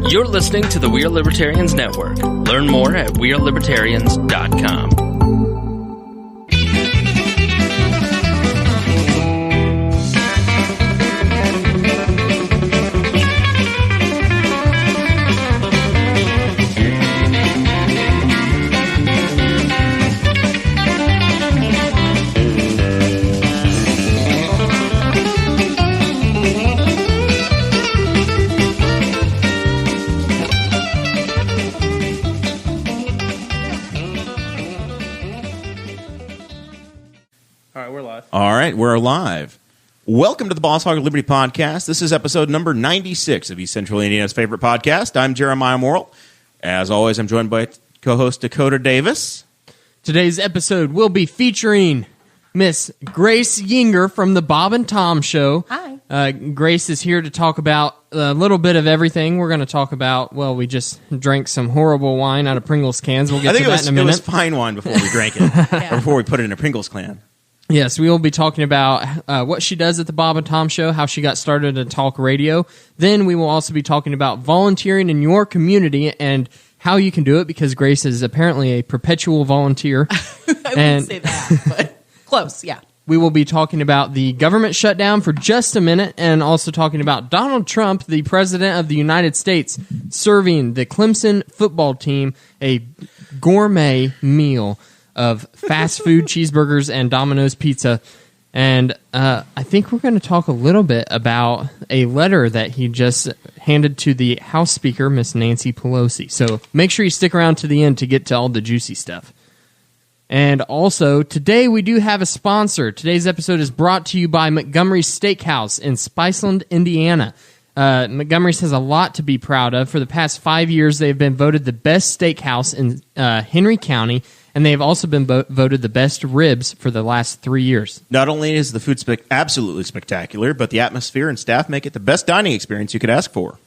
You're listening to the We Are Libertarians Network. Learn more at wearelibertarians.com. All right, we're live. Welcome to the Boss Hog of Liberty podcast. This is episode number 96 of East Central Indiana's favorite podcast. I'm Jeremiah Morrell. As always, I'm joined by co-host Dakota Davis. Today's episode will be featuring Miss Grace Yinger from the Bob and Tom Show. Hi. Grace is here to talk about a little bit of everything. We're going to talk about, well, we just drank some horrible wine out of Pringles cans. We'll get to that in a minute. It was fine wine before we drank it, or before we put it in a Pringles can. Yes, we will be talking about what she does at the Bob and Tom Show, how she got started in talk radio. Then we will also be talking about volunteering in your community and how you can do it, because Grace is apparently a perpetual volunteer. I wouldn't say that, but close, yeah. We will be talking about the government shutdown for just a minute, and also talking about Donald Trump, the President of the United States, serving the Clemson football team a gourmet meal of fast food cheeseburgers and Domino's pizza. And I think we're going to talk a little bit about a letter that he just handed to the House Speaker, Miss Nancy Pelosi. So make sure you stick around to the end to get to all the juicy stuff. And also, today we do have a sponsor. Today's episode is brought to you by Montgomery's Steakhouse in Spiceland, Indiana. Montgomery's has a lot to be proud of. For the past 5 years, they've been voted the best steakhouse in Henry County, and they have also been voted the best ribs for the last 3 years. Not only is the food absolutely spectacular, but the atmosphere and staff make it the best dining experience you could ask for.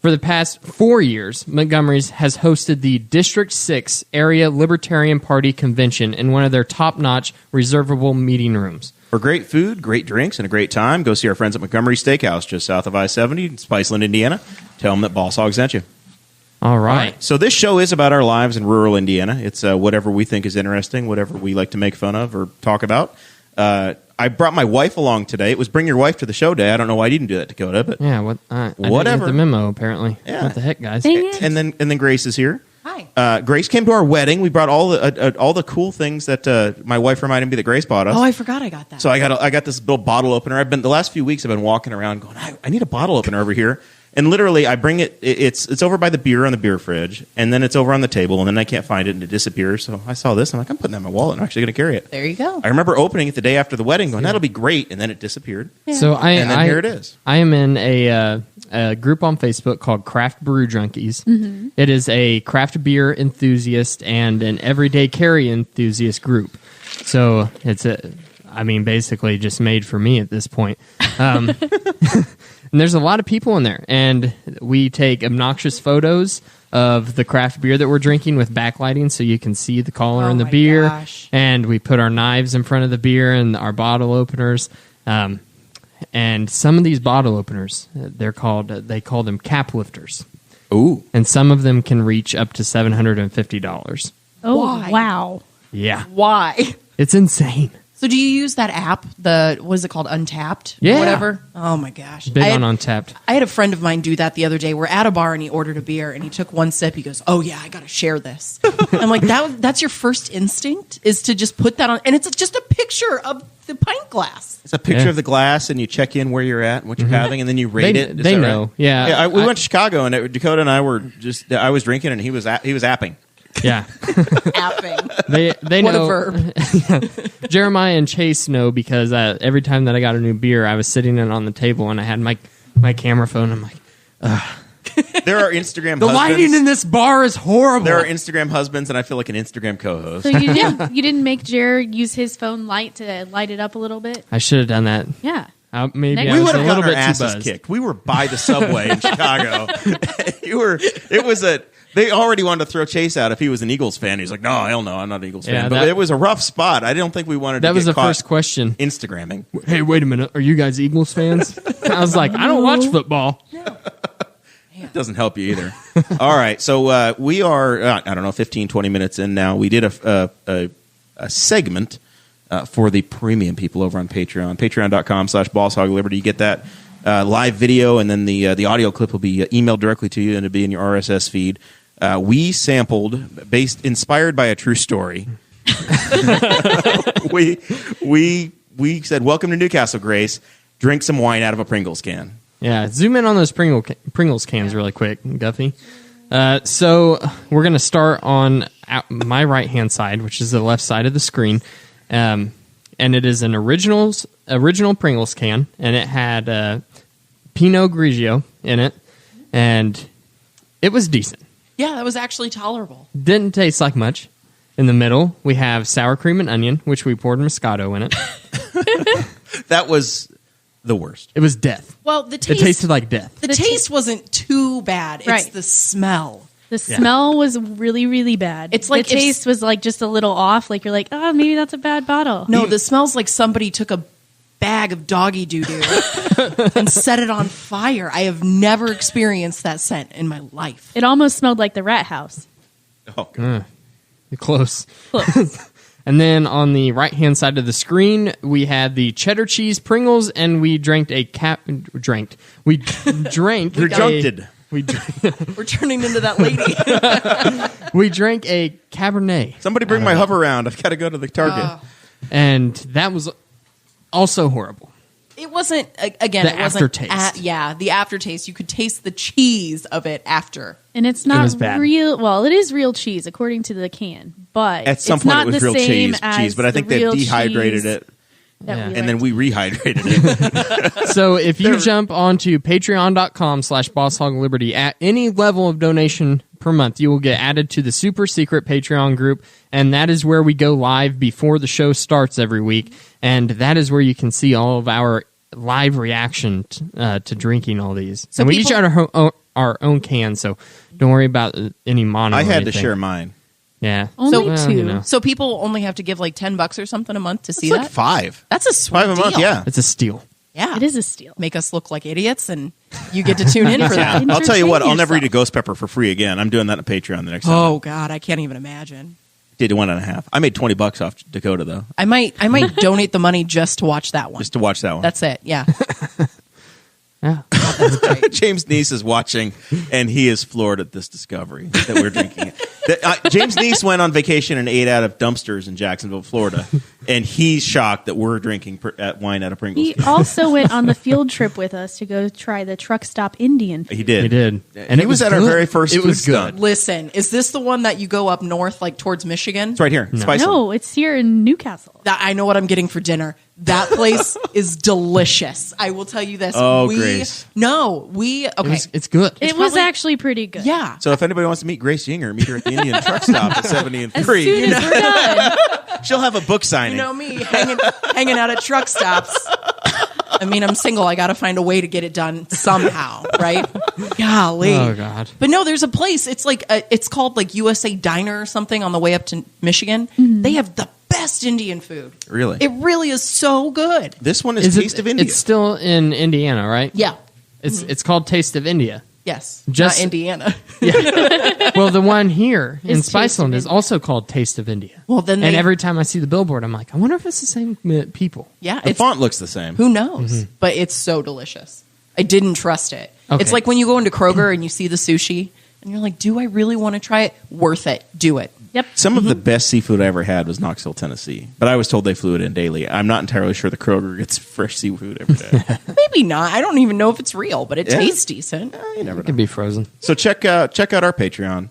For the past 4 years, Montgomery's has hosted the District 6 Area Libertarian Party Convention in one of their top-notch reservable meeting rooms. For great food, great drinks, and a great time, go see our friends at Montgomery's Steakhouse just south of I-70 in Spiceland, Indiana. Tell them that Boss Hog sent you. All right. So this show is about our lives in rural Indiana. It's whatever we think is interesting, whatever we like to make fun of or talk about. I brought my wife along today. It was Bring Your Wife to the Show Day. I don't know why you didn't do that, Dakota, but yeah, I didn't get the memo, apparently. Yeah. What the heck, guys? And then Grace is here. Hi. Grace came to our wedding. We brought all the cool things that my wife reminded me that Grace bought us. Oh, I forgot I got that. So I got this little bottle opener. The last few weeks I've been walking around going, I need a bottle opener over here. And literally, I bring it. It's over by the beer on the beer fridge, and then it's over on the table, and then I can't find it, and it disappears. So I saw this, and I'm like, I'm putting that in my wallet. I'm actually going to carry it. There you go. I remember opening it the day after the wedding, going, that'll be great, and then it disappeared. Yeah. So and then here it is. I am in a group on Facebook called Craft Brew Junkies. Mm-hmm. It is a craft beer enthusiast and an everyday carry enthusiast group. So it's basically just made for me at this point. And there's a lot of people in there, and we take obnoxious photos of the craft beer that we're drinking with backlighting so you can see the color in the beer. Gosh. And we put our knives in front of the beer and our bottle openers. And some of these bottle openers, they call them cap lifters. Ooh. And some of them can reach up to $750. Oh, Why? wow. Yeah. Why? It's insane. So do you use that app, what is it called, Untapped? Yeah. Or whatever? Oh, my gosh. Big on Untapped. I had a friend of mine do that the other day. We're at a bar, and he ordered a beer, and he took one sip. He goes, oh, yeah, I got to share this. I'm like, that's your first instinct, is to just put that on. And it's just a picture of the pint glass. It's a picture of the glass, and you check in where you're at and what you're having, and then you rate it. They know. Right? Yeah. We went to Chicago, and Dakota and I were I was drinking, and he was apping. Yeah. Apping. They what know. What a verb. Jeremiah and Chase know, because every time that I got a new beer, I was sitting it on the table and I had my camera phone. I'm like, ugh. There are Instagram the husbands. lighting in this bar is horrible. There are Instagram husbands, and I feel like an Instagram co-host. So you didn't make Jared use his phone light to light it up a little bit? I should have done that. Yeah. Maybe We I was would a have little gotten our bit too asses buzzed. kicked. We were by the subway in Chicago. They already wanted to throw Chase out if he was an Eagles fan. He's like, no, hell no, I'm not an Eagles fan. But it was a rough spot. I don't think we wanted to That was get the caught first question. Instagramming. Hey, wait a minute. Are you guys Eagles fans? I was like, I don't watch football. Man. Doesn't help you either. All right, so we are, I don't know, 15, 20 minutes in now. We did a segment for the premium people over on Patreon. Patreon.com/Boss Hog of Liberty. You get that live video, and then the audio clip will be emailed directly to you, and it'll be in your RSS feed. We sampled, inspired by a true story. we said, "Welcome to Newcastle, Grace. Drink some wine out of a Pringles can." Yeah, zoom in on those Pringles cans really quick, Guffey. So we're going to start on my right-hand side, which is the left side of the screen. And it is an original Pringles can, and it had Pinot Grigio in it, and it was decent. Yeah, that was actually tolerable. Didn't taste like much. In the middle, we have sour cream and onion, which we poured Moscato in it. That was the worst. It was death. Well, the taste... It tasted like death. The taste wasn't too bad. It's Right. the smell. The smell was really, really bad. It's like the taste was like just a little off. Like you're like, oh, maybe that's a bad bottle. No, the smell's like somebody took a bag of doggy doo-doo and set it on fire. I have never experienced that scent in my life. It almost smelled like the rat house. Oh, God. Close. Close. And then on the right-hand side of the screen, we had the cheddar cheese Pringles, and we drank a We drank. You're junked. We're turning into that lady. We drank a Cabernet. Somebody bring my hover around. I've got to go to the Target. And that was also horrible. It wasn't, again, The it wasn't... aftertaste. the aftertaste. You could taste the cheese of it after. And it's was not bad. real. Well, it is real cheese according to the can, but At some it's point, not it was the real same cheese, as but I think the they real dehydrated cheese it, that Yeah. we and then liked. we rehydrated it. So if you jump onto patreon.com/Boss Hog of Liberty at any level of donation per month, you will get added to the super secret Patreon group, and that is where we go live before the show starts every week, and that is where you can see all of our live reaction to drinking all these. So And we each people- had our own can, so don't worry about any mono. I or had to anything. share mine. Yeah. Only Well, two. you know, So people only have to give like $10 or something a month to see It's like that? 5. That's a sweet $5 a month, deal. yeah. it's a steal. Yeah. It is a steal. Make us look like idiots, and you get to tune in for that. Yeah. I'll tell you what, I'll never eat yourself. a ghost pepper for free again. I'm doing that on Patreon the next time. Oh, God, I can't even imagine. Did 1.5. I made $20 off Dakota, though, I might donate the money just to watch that one. just to watch that one. That's it. Yeah. Yeah. That's great. James Neese is watching, and he is floored at this discovery that we're drinking it. James Neese went on vacation and ate out of dumpsters in Jacksonville, Florida, and he's shocked that we're drinking wine out of Pringles. He also went on the field trip with us to go try the truck stop Indian food. He did. He did. And he was at our good. very first It food was good. stunt. Listen, is this the one that you go up north, like towards Michigan? It's right here. Spice No, it's here in Newcastle. I know what I'm getting for dinner. That place is delicious. I will tell you this. Oh, Grace. Okay. It's good. It was probably- actually pretty good. Yeah. So if anybody wants to meet Grace Yinger, meet her at the Indian truck stop at 70 and As 3. soon as we're done. She'll have a book signing. You know me, hanging out at truck stops. I mean, I'm single. I got to find a way to get it done somehow, right? Golly. Oh, God. But no, there's a place. It's like it's called like USA Diner or something on the way up to Michigan. They have the best Indian food. Really? It really is so good. This one is Taste of India. It's still in Indiana, right? Yeah. It's called Taste of India. Yes. Just- Not Indiana. Well, the one here in It's Taste of Spiceland is India. also called Taste of India. Well, then and they- every time I see the billboard, I'm like, I wonder if it's the same people. Yeah. the It's, font looks the same. who knows? But it's so delicious. I didn't trust it. Okay. It's like when you go into Kroger and you see the sushi and you're like, do I really want to try it? Worth it. Do it. Yep. Some of the best seafood I ever had was Knoxville, Tennessee. But I was told they flew it in daily. I'm not entirely sure the Kroger gets fresh seafood every day. Maybe not. I don't even know if it's real, but it Yeah. tastes decent. You never It could know. be frozen. So check out our Patreon.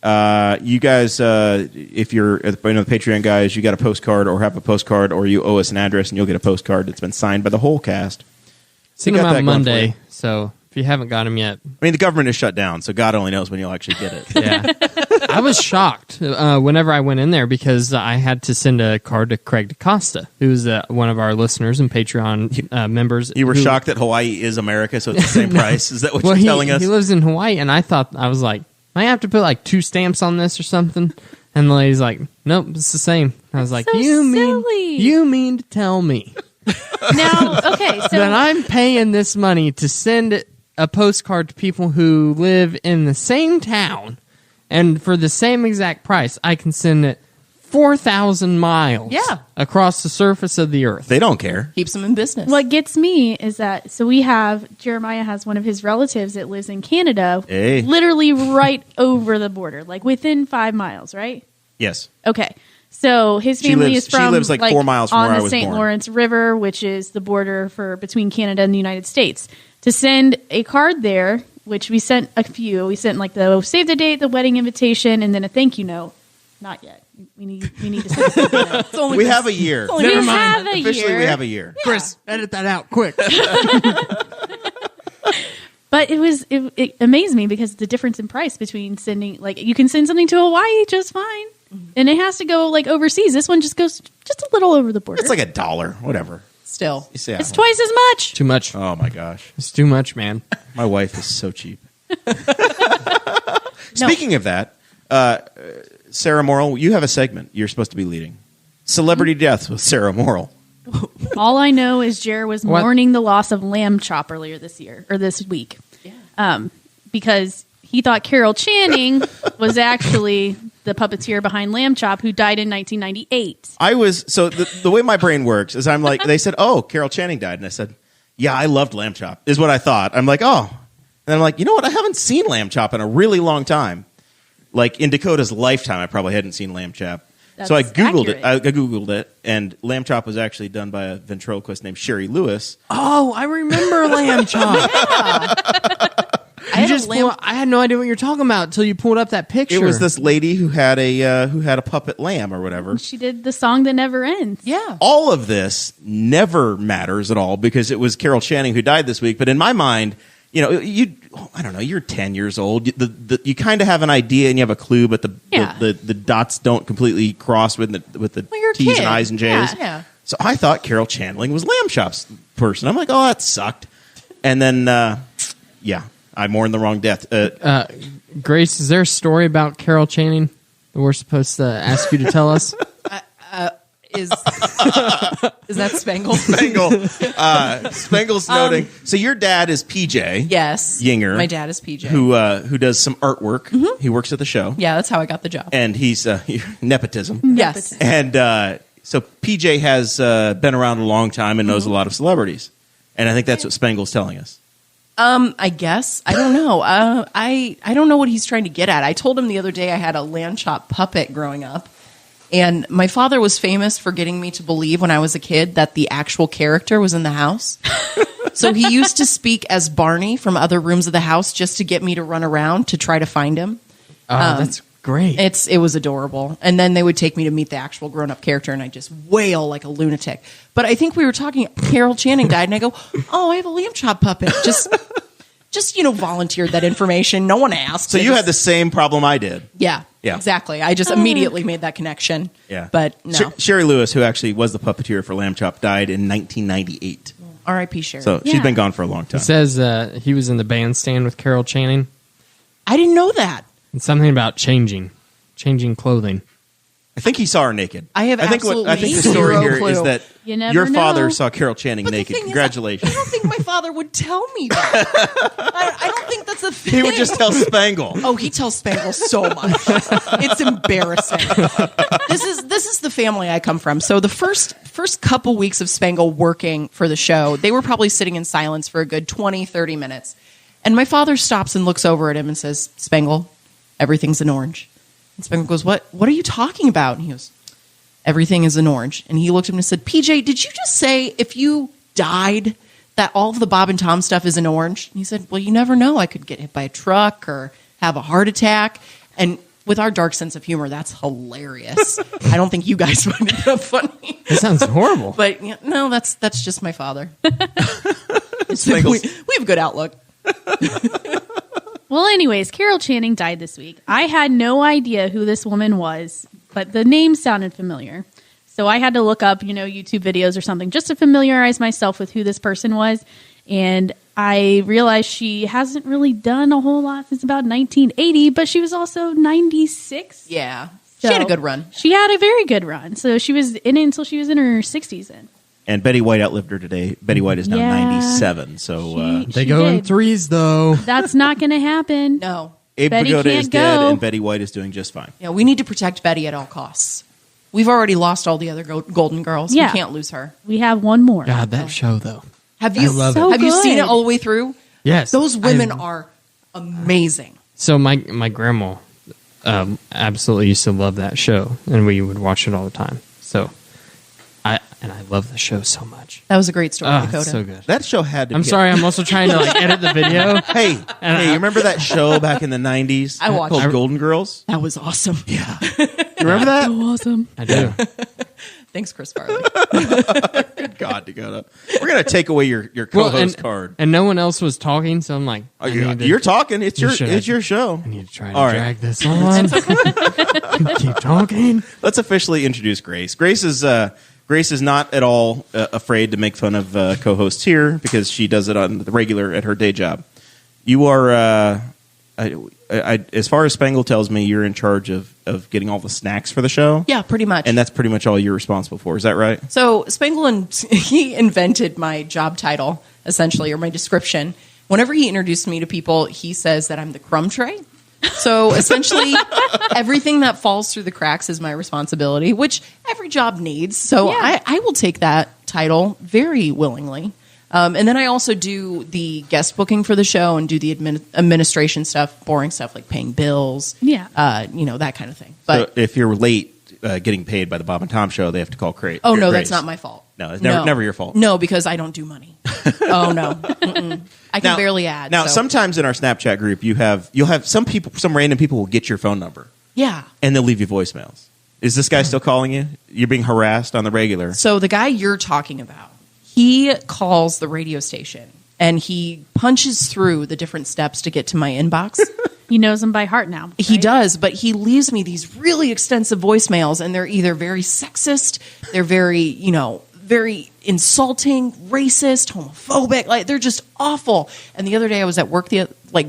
You guys, if you're the Patreon guys, you got a postcard or have a postcard, or you owe us an address and you'll get a postcard that's been signed by the whole cast. Send You them got out that going for Monday, you. so if you haven't got them yet, I mean, the government is shut down, so God only knows when you'll actually get it. yeah. I was shocked whenever I went in there because I had to send a card to Craig DaCosta, who's one of our listeners and Patreon members. You were who- shocked that Hawaii is America, so it's the same price. Is that what Well, you're telling us? He lives in Hawaii, and I was like, I have to put like 2 stamps on this or something. And the lady's like, nope, it's the same. I was like, so silly. you mean to tell me Now, okay, so that I'm paying this money to send a postcard to people who live in the same town, and for the same exact price, I can send it 4,000 miles across the surface of the earth. They don't care. Keeps them in business. What gets me is that, so Jeremiah has one of his relatives that lives in Canada, literally right over the border, like within 5 miles, right? Yes. Okay. So his family is from she lives like 4 miles from on where I the was St. born. Lawrence River, which is the border between Canada and the United States. To send a card there, which we sent a few. We sent like the save the date, the wedding invitation, and then a thank you note. Not yet. We need to send a thank you note. We have a year. Never mind. Have a Officially, year. we have a year. Yeah. Chris, edit that out quick. But it amazed me because the difference in price between sending, like, you can send something to Hawaii just fine, and it has to go like overseas. This one just goes just a little over the border. It's like $1, whatever. Still. Yeah. It's twice as much. Too much. Oh my gosh. It's too much, man. My wife is so cheap. Speaking of that, Sara Morrell, you have a segment you're supposed to be leading. Celebrity Deaths with Sara Morrell. All I know is Jer was What? mourning the loss of Lamb Chop earlier this week. Yeah. Because he thought Carol Channing was actually the puppeteer behind Lamb Chop, who died in 1998. The way my brain works is I'm like, they said, oh, Carol Channing died. And I said, yeah, I loved Lamb Chop, is what I thought. I'm like, oh. And I'm like, you know what? I haven't seen Lamb Chop in a really long time. Like in Dakota's lifetime, I probably hadn't seen Lamb Chop. So I Googled it. I Googled it, and Lamb Chop was actually done by a ventriloquist named Sherry Lewis. Oh, I remember Lamb Chop. I had no idea what you're talking about until you pulled up that picture. It was this lady who had a puppet lamb or whatever. She did the song that never ends. Yeah. All of this never matters at all because it was Carol Channing who died this week. But in my mind, I don't know. You're 10 years old. You kind of have an idea and you have a clue, but the dots don't completely cross with the T's and I's and J's. Yeah. So I thought Carol Channing was Lamb Chop's person. I'm like, oh, that sucked. And then, I mourned the wrong death. Grace, is there a story about Carol Channing that we're supposed to ask you to tell us? Is that Spangle? Spangle's noting. So your dad is PJ. Yes. Yinger. My dad is PJ. Who does some artwork. Mm-hmm. He works at the show. Yeah, that's how I got the job. And he's nepotism. Yes. And so PJ has been around a long time and knows a lot of celebrities. And I think that's what Spangle's telling us. I guess. I don't know. I don't know what he's trying to get at. I told him the other day I had a Lamb Chop puppet growing up. And my father was famous for getting me to believe when I was a kid that the actual character was in the house. So he used to speak as Barney from other rooms of the house just to get me to run around to try to find him. Oh, that's great. It was adorable. And then they would take me to meet the actual grown-up character, and I'd just wail like a lunatic. But I think we were talking, Carol Channing died, and I go, oh, I have a Lamb Chop puppet. Just volunteered that information. No one asked. So you had the same problem I did. Yeah, exactly. I just immediately made that connection. Yeah. But no. Sherry Lewis, who actually was the puppeteer for Lamb Chop, died in 1998. R.I.P. Sherry. So she's been gone for a long time. It says he was in the bandstand with Carol Channing. I didn't know that. And something about changing clothing. I think he saw her naked. I think the story here is that You never your father know. saw Carol Channing naked. Congratulations. I don't think my father would tell me that. I don't think that's a thing. He would just tell Spangle. Oh, he tells Spangle so much. It's embarrassing. This is the family I come from. So the first couple weeks of Spangle working for the show, they were probably sitting in silence for a good 20, 30 minutes. And my father stops and looks over at him and says, Spangle, everything's an orange. And Spangle goes, What are you talking about? And he goes, everything is an orange. And he looked at him and said, PJ, did you just say if you died that all of the Bob and Tom stuff is an orange? And he said, well, you never know. I could get hit by a truck or have a heart attack. And with our dark sense of humor, that's hilarious. I don't think you guys find it that funny. That sounds horrible. But no, that's just my father. we have a good outlook. Well, anyways, Carol Channing died this week. I had no idea who this woman was, but the name sounded familiar. So I had to look up, YouTube videos or something just to familiarize myself with who this person was. And I realized she hasn't really done a whole lot since about 1980, but she was also 96. Yeah. So She had a good run. She had a very good run. So she was in it until she was in her 60s then. And Betty White outlived her today. Betty White is now Yeah. 97. So They go in did. threes, though. That's not going to happen. No. Abe Betty Vigoda is can't dead, go. and Betty White is doing just fine. Yeah, we need to protect Betty at all costs. We've already lost all the other Golden Girls. Yeah. We can't lose her. We have one more. God, that show, though. Have you love it. have you So seen it good. all the way through? Yes. Those women I- are amazing. So my grandma absolutely used to love that show, and we would watch it all the time. So I love the show so much. That was a great story, Oh, Dakota. it's so good. That show had to I'm be... sorry, I'm also trying to edit the video. Hey, you remember that show back in the 90s I watched called it. Golden Girls? That was awesome. Yeah. You remember that? Awesome. I do. Thanks, Chris Farley. Good God, Dakota. We're going to take away your co-host card. And no one else was talking, so I'm like, Oh, you're talking. It's You your should. it's your show. I need to try to All right. drag this on. Keep talking. Let's officially introduce Grace. Grace is not at all afraid to make fun of co-hosts here because she does it on the regular at her day job. You are, as far as Spangle tells me, you're in charge of getting all the snacks for the show. Yeah, pretty much. And that's pretty much all you're responsible for. Is that right? So Spangle, he invented my job title, essentially, or my description. Whenever he introduced me to people, he says that I'm the crumb tray. So essentially, everything that falls through the cracks is my responsibility, which every job needs. So Yeah. I will take that title very willingly. And then I also do the guest booking for the show and do the administration stuff, boring stuff like paying bills, Yeah. That kind of thing. But So if you're late getting paid by the Bob and Tom show, they have to call Grace. oh no, that's not my fault. No, it's never your fault. No, because I don't do money. Oh no, Mm-mm. I can barely add. Now, so. sometimes in our Snapchat group, you'll have some random people will get your phone number Yeah. and they'll leave you voicemails. Is this guy still calling you? You're being harassed on the regular. So the guy you're talking about, he calls the radio station and he punches through the different steps to get to my inbox. He knows them by heart now. He right? does, but he leaves me these really extensive voicemails, and they're either very sexist, they're very, very insulting, racist, homophobic. Like they're just awful. And the other day I was at work,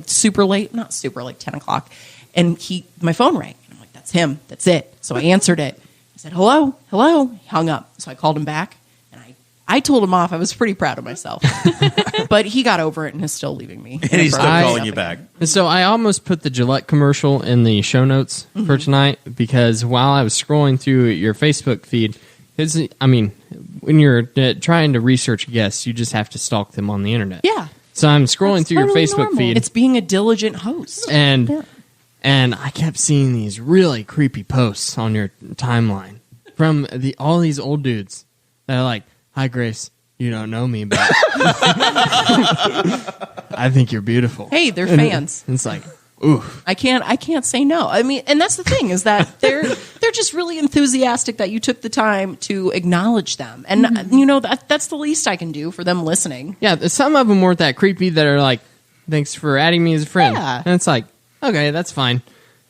super late, not super, like 10 o'clock, and my phone rang. And I'm like, that's him. That's it. So I answered it. I said, hello, hello. He hung up. So I called him back, and I told him off. I was pretty proud of myself. But he got over it and is still leaving me. And he's still I- calling you back. And so I almost put the Gillette commercial in the show notes for tonight because while I was scrolling through your Facebook feed, when you're trying to research guests, you just have to stalk them on the internet. Yeah. So I'm scrolling That's through your totally Facebook normal. feed, It's being a diligent host. and Yeah. and I kept seeing these really creepy posts on your timeline from all these old dudes that are like, "Hi Grace, you don't know me, but I think you're beautiful." Hey, they're And fans. It's like, ooh. I can't say no. I mean, and that's the thing is that they're just really enthusiastic that you took the time to acknowledge them, and that's the least I can do for them listening. Yeah, some of them weren't that creepy that are like, "Thanks for adding me as a friend." Yeah. And it's like, okay, that's fine.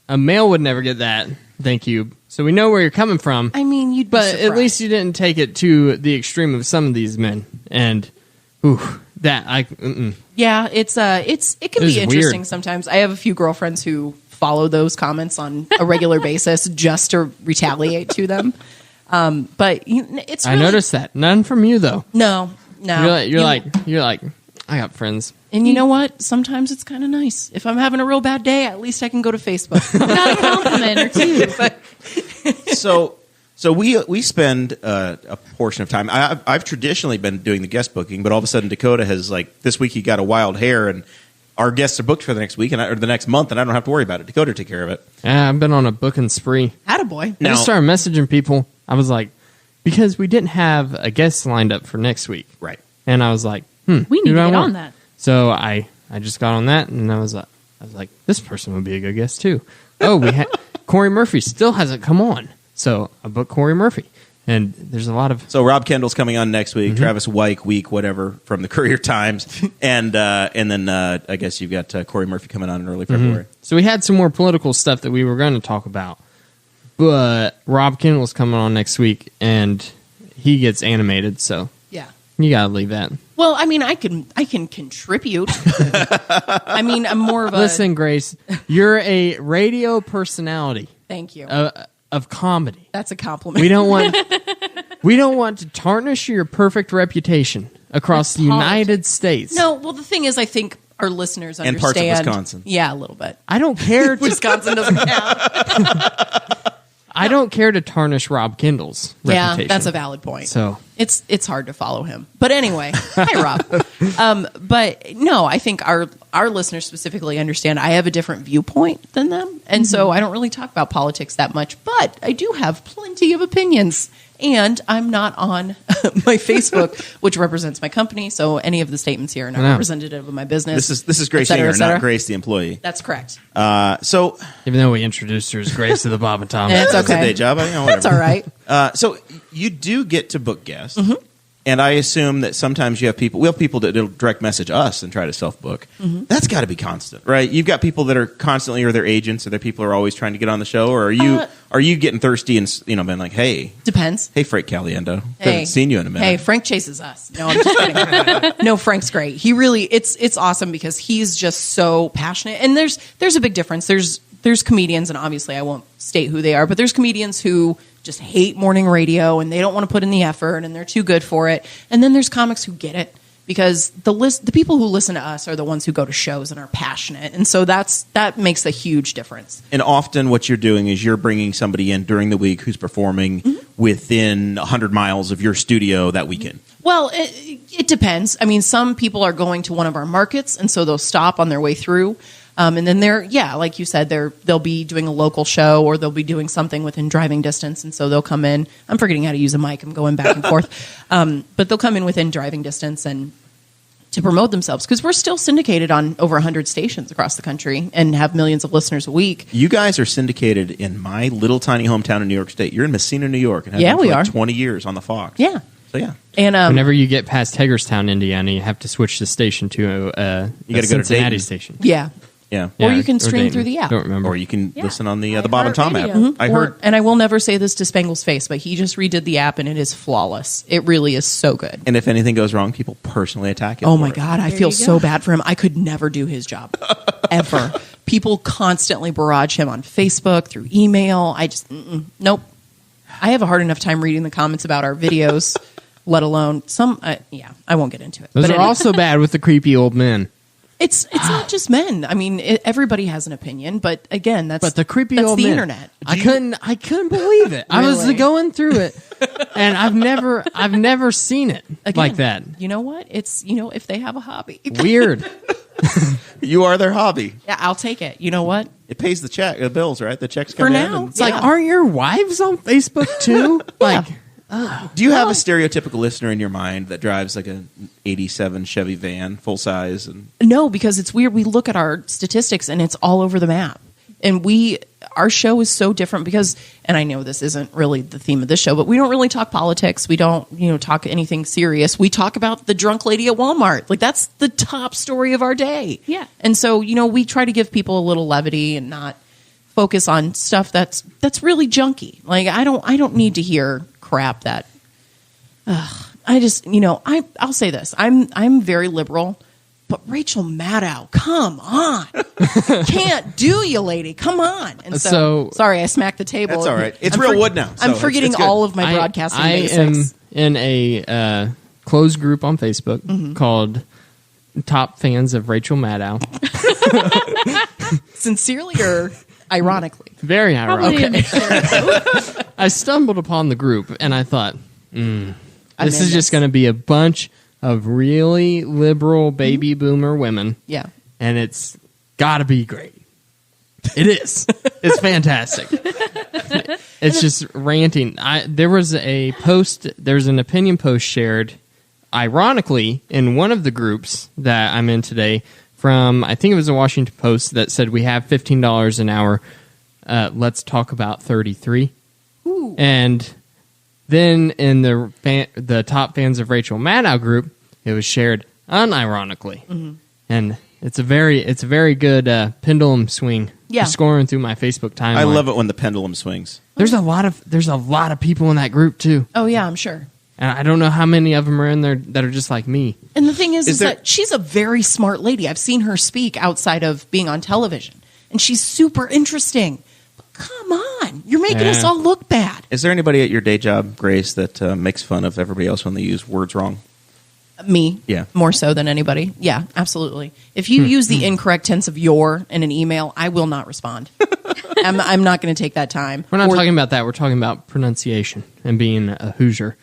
A male would never get that. Thank you. So we know where you're coming from. I mean, you'd be But surprised. at least you didn't take it to the extreme of some of these men. And, yeah, it can It was be interesting weird. sometimes. I have a few girlfriends who follow those comments on a regular basis just to retaliate to them. But it's I really, noticed that. None from you though. No. You're like, I got friends. And you know what? Sometimes it's kind of nice. If I'm having a real bad day, at least I can go to Facebook. Not a compliment or two. So we spend a portion of time. I've traditionally been doing the guest booking, but all of a sudden Dakota has this week he got a wild hair, and our guests are booked for the next week or the next month, and I don't have to worry about it. Dakota take care of it. Yeah, I've been on a booking spree. Attaboy. I just started messaging people. I was like, because we didn't have a guest lined up for next week. Right. And I was like, We need who to do I get want? on that. So I just got on that, and I was like, this person would be a good guest too. Oh, we had Corey Murphy still hasn't come on, so I booked Corey Murphy, and there's a lot of So Rob Kendall's coming on next week. Travis Week, whatever, from the Courier Times, and then I guess you've got Corey Murphy coming on in early February. So we had some more political stuff that we were going to talk about, but Rob Kendall's coming on next week, and he gets animated, so Yeah. you gotta leave that. Well, I mean, I can contribute. I mean, I'm more of a Listen, Grace, you're a radio personality Thank you. of comedy. That's a compliment. We don't want We don't want to tarnish your perfect reputation across the United States. No, well, the thing is, I think our listeners And understand. parts of Wisconsin. Yeah, a little bit. I don't care. Wisconsin doesn't count. I don't care to tarnish Rob Kendall's reputation. Yeah, that's a valid point. So it's hard to follow him. But anyway, hi Rob. But no, I think our listeners specifically understand I have a different viewpoint than them. And so I don't really talk about politics that much, but I do have plenty of opinions. And I'm not on my Facebook, which represents my company. So any of the statements here are not representative of my business. This is Grace Yinger, not Grace the employee. That's correct. So even though we introduced her as Grace to the Bob and Tom. It's that's a okay. day job. Whatever. That's all right. So you do get to book guests. And I assume that sometimes we have people that direct message us and try to self-book. That's got to be constant, right? You've got people that are constantly, or their agents, or their people are always trying to get on the show, or are you getting thirsty and been like, hey, depends. Hey, Frank Caliendo, Hey. haven't seen you in a minute. Hey, Frank chases us. No, I'm just kidding. No, Frank's great. He really, it's awesome because he's just so passionate. And there's a big difference. There's comedians, and obviously I won't state who they are, but there's comedians who just hate morning radio and they don't want to put in the effort and they're too good for it. And then there's comics who get it because the people who listen to us are the ones who go to shows and are passionate. And so that makes a huge difference. And often what you're doing is you're bringing somebody in during the week who's performing within 100 miles of your studio that weekend. Well, it depends. I mean, some people are going to one of our markets, and so they'll stop on their way through. And then like you said, they'll be doing a local show or they'll be doing something within driving distance. And so they'll come in. I'm forgetting how to use a mic. I'm going back and forth. But they'll come in within driving distance and to promote themselves because we're still syndicated on over 100 stations across the country and have millions of listeners a week. You guys are syndicated in my little tiny hometown in New York State. You're in Messina, New York. And have been we for are. 20 years on the Fox. Yeah. So, yeah. And whenever you get past Hagerstown, Indiana, you have to switch the station to You gotta go to Cincinnati Dayton. station. yeah. Yeah. Or you can or stream Dayton. through the app. Don't remember. Or you can listen on the Bob and Tom app. iHeartRadio. I heard. And I will never say this to Spangle's face, but he just redid the app and it is flawless. It really is so good. And if anything goes wrong, people personally attack him. Oh for my it. God, I There feel you go. so bad for him. I could never do his job ever. People constantly barrage him on Facebook, through email. I just, nope. I have a hard enough time reading the comments about our videos, let alone some, I won't get into it. Those But are also bad with the creepy old men. It's not just men. I mean, everybody has an opinion, but again, that's But the creepy that's old the men. internet. I couldn't believe it. I was Really? going through it, and I've never seen it Again, like that. You know what? It's if they have a hobby, Weird. You are their hobby. yeah, I'll take it. You know what? It pays the bills, right? The checks For come now. in. It's like, aren't your wives on Facebook too? Like, Do you have a stereotypical listener in your mind that drives like an 87 Chevy van, full size? And No, because it's weird. We look at our statistics and it's all over the map. And our show is so different because, and I know this isn't really the theme of this show, but we don't really talk politics. We don't, talk anything serious. We talk about the drunk lady at Walmart. Like that's the top story of our day. Yeah. And so, we try to give people a little levity and not focus on stuff that's really junky. Like I don't need to hear crap that, I just, I'll say this. I'm very liberal. But Rachel Maddow, come on. Can't do you, lady. Come on. And so sorry, I smacked the table. That's all right. It's I'm real wood now, so I'm forgetting it's good. all of my broadcasting I basics. am in a closed group on Facebook called Top Fans of Rachel Maddow. Sincerely or ironically? Very Probably ironic. a mixture. I stumbled upon the group and I thought, this in is this. just going to be a bunch of really liberal baby boomer women. Yeah. And it's got to be great. It is. It's fantastic. It's just ranting. There was a post, there's an opinion post shared, ironically, in one of the groups that I'm in today from, I think it was a Washington Post that said we have $15 an hour. Let's talk about 33. Ooh. And then in the Top Fans of Rachel Maddow group, it was shared unironically, and it's a very good pendulum swing. Yeah. Scoring through my Facebook timeline. I love it when the pendulum swings. There's a lot of people in that group too, Oh yeah, I'm sure. and I don't know how many of them are in there that are just like me. And the thing is there- that she's a very smart lady. I've seen her speak outside of being on television, and she's super interesting. But come on, You're making us all look bad. Is there anybody at your day job, Grace, that makes fun of everybody else when they use words wrong? Me, Yeah. more so than anybody. Yeah, absolutely. If you use the incorrect tense of your in an email, I will not respond. I'm not going to take that time. We're not talking about that. We're talking about pronunciation and being a Hoosier.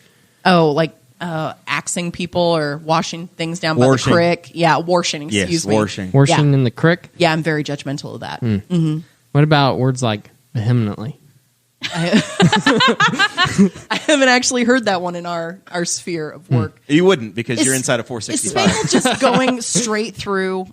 Oh, like axing people or washing things down by Washing. the creek. Yeah, washing. Excuse me. washing. Washing Yeah. in the creek. Yeah, I'm very judgmental of that. What about words like vehemently? I haven't actually heard that one in our sphere of work. You wouldn't because you're Is- inside of Is 465. Spangle just going straight through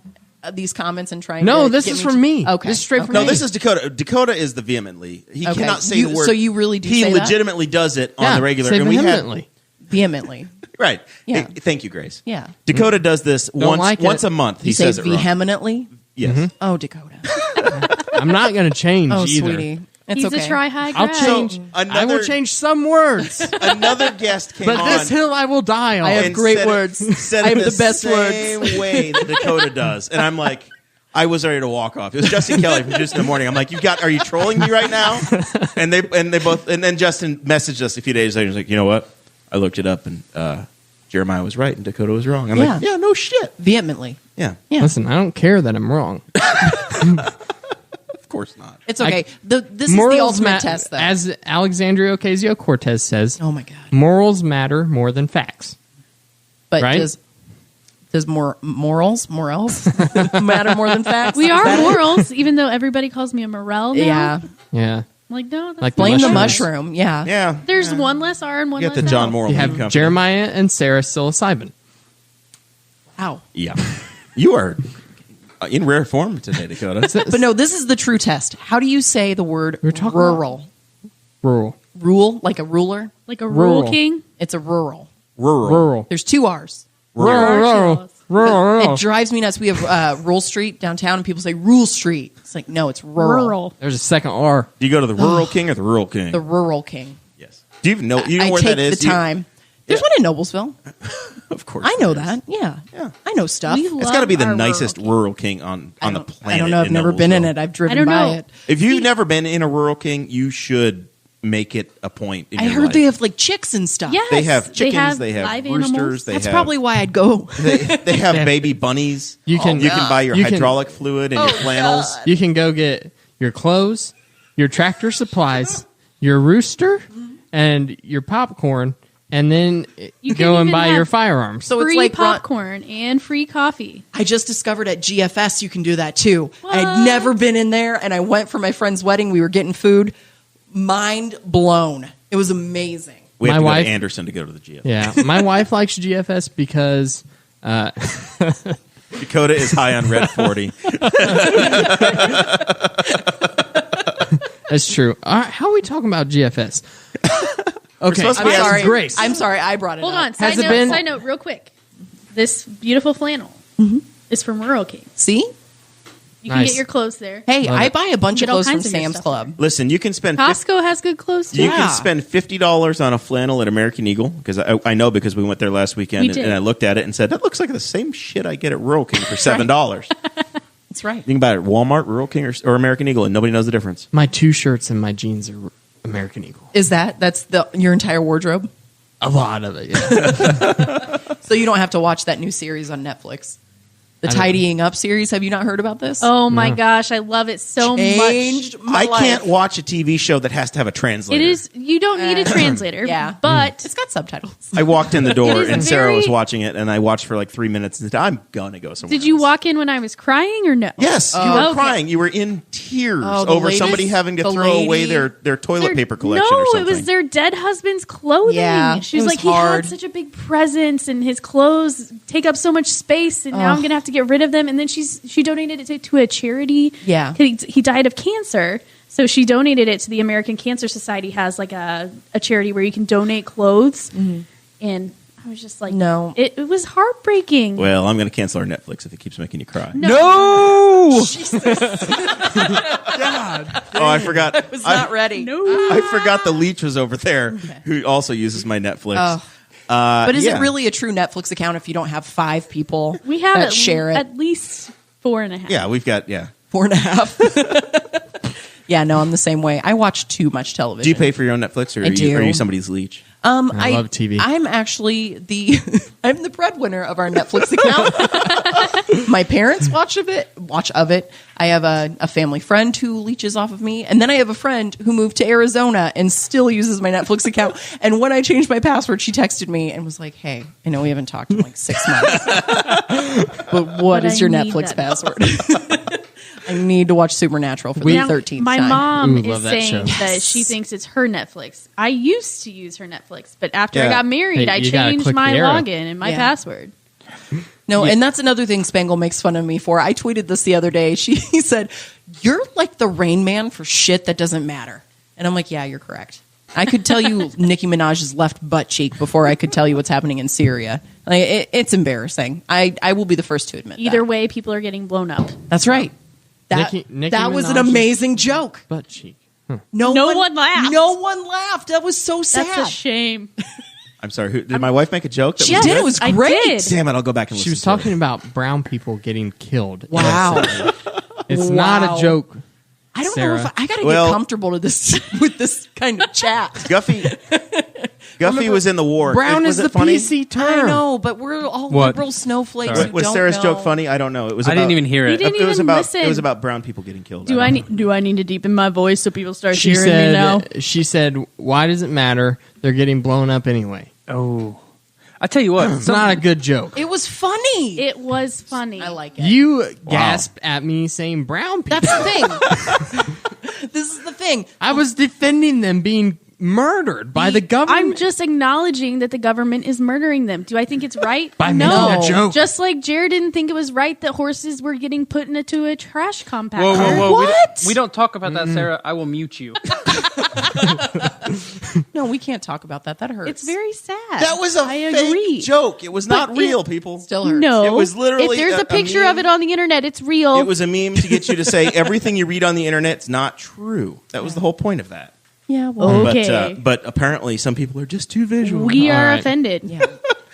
these comments and trying No, to this get is me from me. Okay. This is straight from No, me. this is Dakota. Dakota is the vehemently. He Okay. cannot say You- the word. so you really do He say that? legitimately does it on Yeah, the regular. say and we had vehemently. vehemently. right. Yeah. Thank you, Grace. Yeah. Dakota does this like it. once a month. He You say says it wrong. vehemently? Yes. Oh, Dakota. I'm not going to change Oh, either. sweetie. It's He's okay. a try-high I'll grad. change. I another- will change some words, Another guest came but on. this hill I will die on. I have and great said words. It, said I it have the best same way that Dakota does, and I'm like, I was ready to walk off. It was Justin Kelly from Just in the Morning. I'm like, are you trolling me right now? And they both, and then Justin messaged us a few days later. He's like, you know what? I looked it up, and Jeremiah was right, and Dakota was wrong. I'm like, yeah, no shit. Vehemently. Yeah, Yeah. Listen, I don't care that I'm wrong. of course not. It's okay. This is the Morals ultimate test, though. as Alexandria Ocasio-Cortez says, oh, my God. morals matter more than facts. But Right? does morals matter more than facts? We Is are that it? morals, even though everybody calls me a Morrell now. Yeah. Yeah. I'm like, no, that's Like not Blame the right. mushroom. Yeah. Yeah, There's one less R and one you less got the John L. Morrell You Meat have Company. Jeremiah and Sarah psilocybin. Wow. Yeah, you are in rare form today, Dakota. But no, this is the true test. How do you say the word We're talking rural? Rural. Rule, like a ruler? Like a rural Rural. king. It's a rural. Rural. There's 2 R's. Rural. Rural. It drives me nuts. We have Rule Street downtown, and people say Rule Street. It's like, no, it's rural. Rural. There's a second R. Do you go to the Rural King or the Rural King? The rural king. Yes. Do you even know? You know I where take that is? the time. There's one in Noblesville. Of course, I know there is. that. Yeah. Yeah. I know stuff. We It's got to be the Love our nicest Rural Rural King on the planet. I don't know. I've in never been in Noblesville. it. I've driven I don't by know. it. If you've never been in a Rural King, you should make it a point. In I your heard life. they have like chicks and stuff. Yes. They have chickens. They have live roosters. animals. They That's have, probably why I'd go. They have baby bunnies. You can- you can buy your You can- hydraulic fluid and your flannels. You can go get your clothes, your tractor supplies, your rooster, and your popcorn, and then You go can and even buy have your firearms. So it's Free like popcorn and free coffee. I just discovered at GFS you can do that too. What? I'd never been in there, and I went for my friend's wedding. We were getting food. Mind blown. It was amazing. We have My to go wife- to Anderson to go to the GF. Yeah, my wife likes GFS because Dakota is high on Red 40. that's true. All right, how are we talking about GFS? Okay, supposed to I'm be sorry. Grace. I'm sorry. I brought it Hold up. on. Side Has it note, been- side note, real quick. This beautiful flannel is from Rural King. See? You can Nice. get your clothes there. Hey, Love I it. buy a bunch of Get all clothes from kinds of your Sam's stuff Club. Listen, you can spend Costco has good clothes too. You Yeah. can spend $50 on a flannel at American Eagle because I know because we went there last weekend We and, did. and I looked at it and said that looks like the same shit I get at Rural King for $7. That's right. You can buy it at Walmart, Rural King, or American Eagle, and nobody knows the difference. my 2 shirts and my jeans are American Eagle. Is that's your entire wardrobe? A lot of it. Yeah. So you don't have to watch that new series on Netflix. The I don't- Tidying Up series. Have you not heard about this? Oh my gosh, I love it so Changed much. my I can't life. watch a TV show that has to have a translator. It is. You don't need a translator. Yeah. but It's got subtitles. I walked in the door It is and Sarah very- was watching it, and I watched for like 3 minutes and said, I'm going to go somewhere did you else." walk in when I was crying or no? Yes, you Oh, were okay. crying. You were in tears Oh, the over latest- somebody having to the throw away lady- their toilet Their- paper collection no, or something. it was their dead husband's clothing. Yeah, she it was was like, he hard. had such a big presence, and his clothes take up so much space, and now I'm gonna have to get rid of them. And then she donated it to a charity. Yeah. he died of cancer, so she donated it to the American Cancer Society. Has like a charity where you can donate clothes, and I was just like, No. it was heartbreaking. Well, I'm going to cancel our Netflix if it keeps making you cry. No! Oh, I forgot. I was not ready. no, I forgot the leech was over there, who also uses my Netflix. Oh. But is yeah. it really a true Netflix account if you don't have 5 people we have that share it? at least 4.5. Yeah, we've got 4.5. Yeah, no, I'm the same way. I watch too much television. Do you pay for your own Netflix, or I do. are you somebody's leech? I love TV. I'm actually I'm the breadwinner of our Netflix account. My parents watch of it. I have a family friend who leeches off of me, and then I have a friend who moved to Arizona and still uses my Netflix account. And when I changed my password, she texted me and was like, "Hey, I know we haven't talked in like 6 months, but what is your Netflix password?" I need to watch Supernatural for the 13th my time. mom Ooh, love is that saying show. that she thinks it's her Netflix. I used to use her Netflix, but after I Yeah. got married, Hey, I you gotta changed click my the arrow. login and my Yeah. password. No, and that's another thing Spangle makes fun of me for. I tweeted this the other day. He said, "You're like the Rain Man for shit that doesn't matter." And I'm like, yeah, you're correct. I could tell you Nicki Minaj's left butt cheek before I could tell you what's happening in Syria. Like, it's embarrassing. I will be the first to admit Either that. way, people are getting blown up. That's right. Nicki That was an Minaj's amazing joke. butt cheek. No one laughed. No one laughed. That was so sad. That's a shame. I'm sorry. Did my wife make a joke? That She was did. good? It was I great. did. Damn it! I'll go back and listen. She was to it. talking about brown people getting killed. Wow. innocently. It's Wow. not a joke. I don't Sarah. know if I got to Well- get comfortable with this kind of chat. Guffey was in the war. Brown was is it the funny? PC I term. know, but we're all What? liberal snowflakes. Sorry. who Was don't Sarah's know. joke funny? I don't know. It was. I didn't even hear You it. didn't It was even about. listen. It was about brown people getting killed. Do don't know. do I need to deepen my voice so people start She hearing me now? said, why does it matter? They're getting blown up anyway. Oh, I tell you what. It's not a good joke. It was funny. It was funny. I like it. You gasped at me saying brown people. That's the thing. This is the thing. I was defending them being murdered by the government. I'm just acknowledging that the government is murdering them. Do I think it's right? by no. making a joke. Just like Jared didn't think it was right that horses were getting put into a trash compactor. Whoa, whoa, whoa! What? We don't talk about that, Sarah. I will mute you. No, we can't talk about that. That hurts. It's very sad. That was a I fake agree. joke. It was not But real, people. still hurts. No, It was literally If there's a a picture meme. of it on the internet, it's real. It was a meme to get you to say everything you read on the internet's not true. That was the whole point of that. Yeah. Well, Okay. But apparently, some people are just too visual. we All are right. offended. yeah.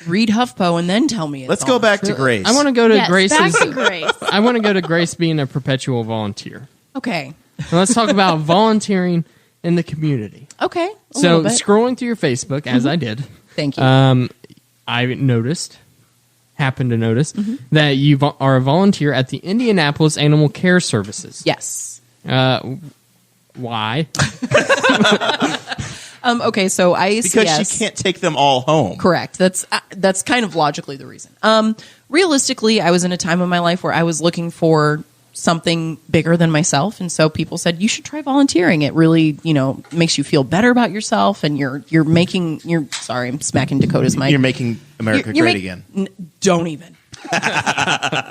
Read HuffPo and then tell me. It's Let's all go back true. to Grace. I want to go to Yes, Grace's. back to Grace. I want to go to Grace being a perpetual volunteer. Okay. And let's talk about volunteering in the community. Okay. A So little bit. scrolling through your Facebook, as I did, Thank you. I happened to notice that you are a volunteer at the Indianapolis Animal Care Services. Yes. Why? Okay. So IACS. because she can't take them all home. Correct. That's kind of logically the reason. Realistically, I was in a time of my life where I was looking for something bigger than myself, and so people said you should try volunteering. It really, makes you feel better about yourself, and you're sorry, I'm smacking Dakota's mic. You're making America You're great make- again. Don't even.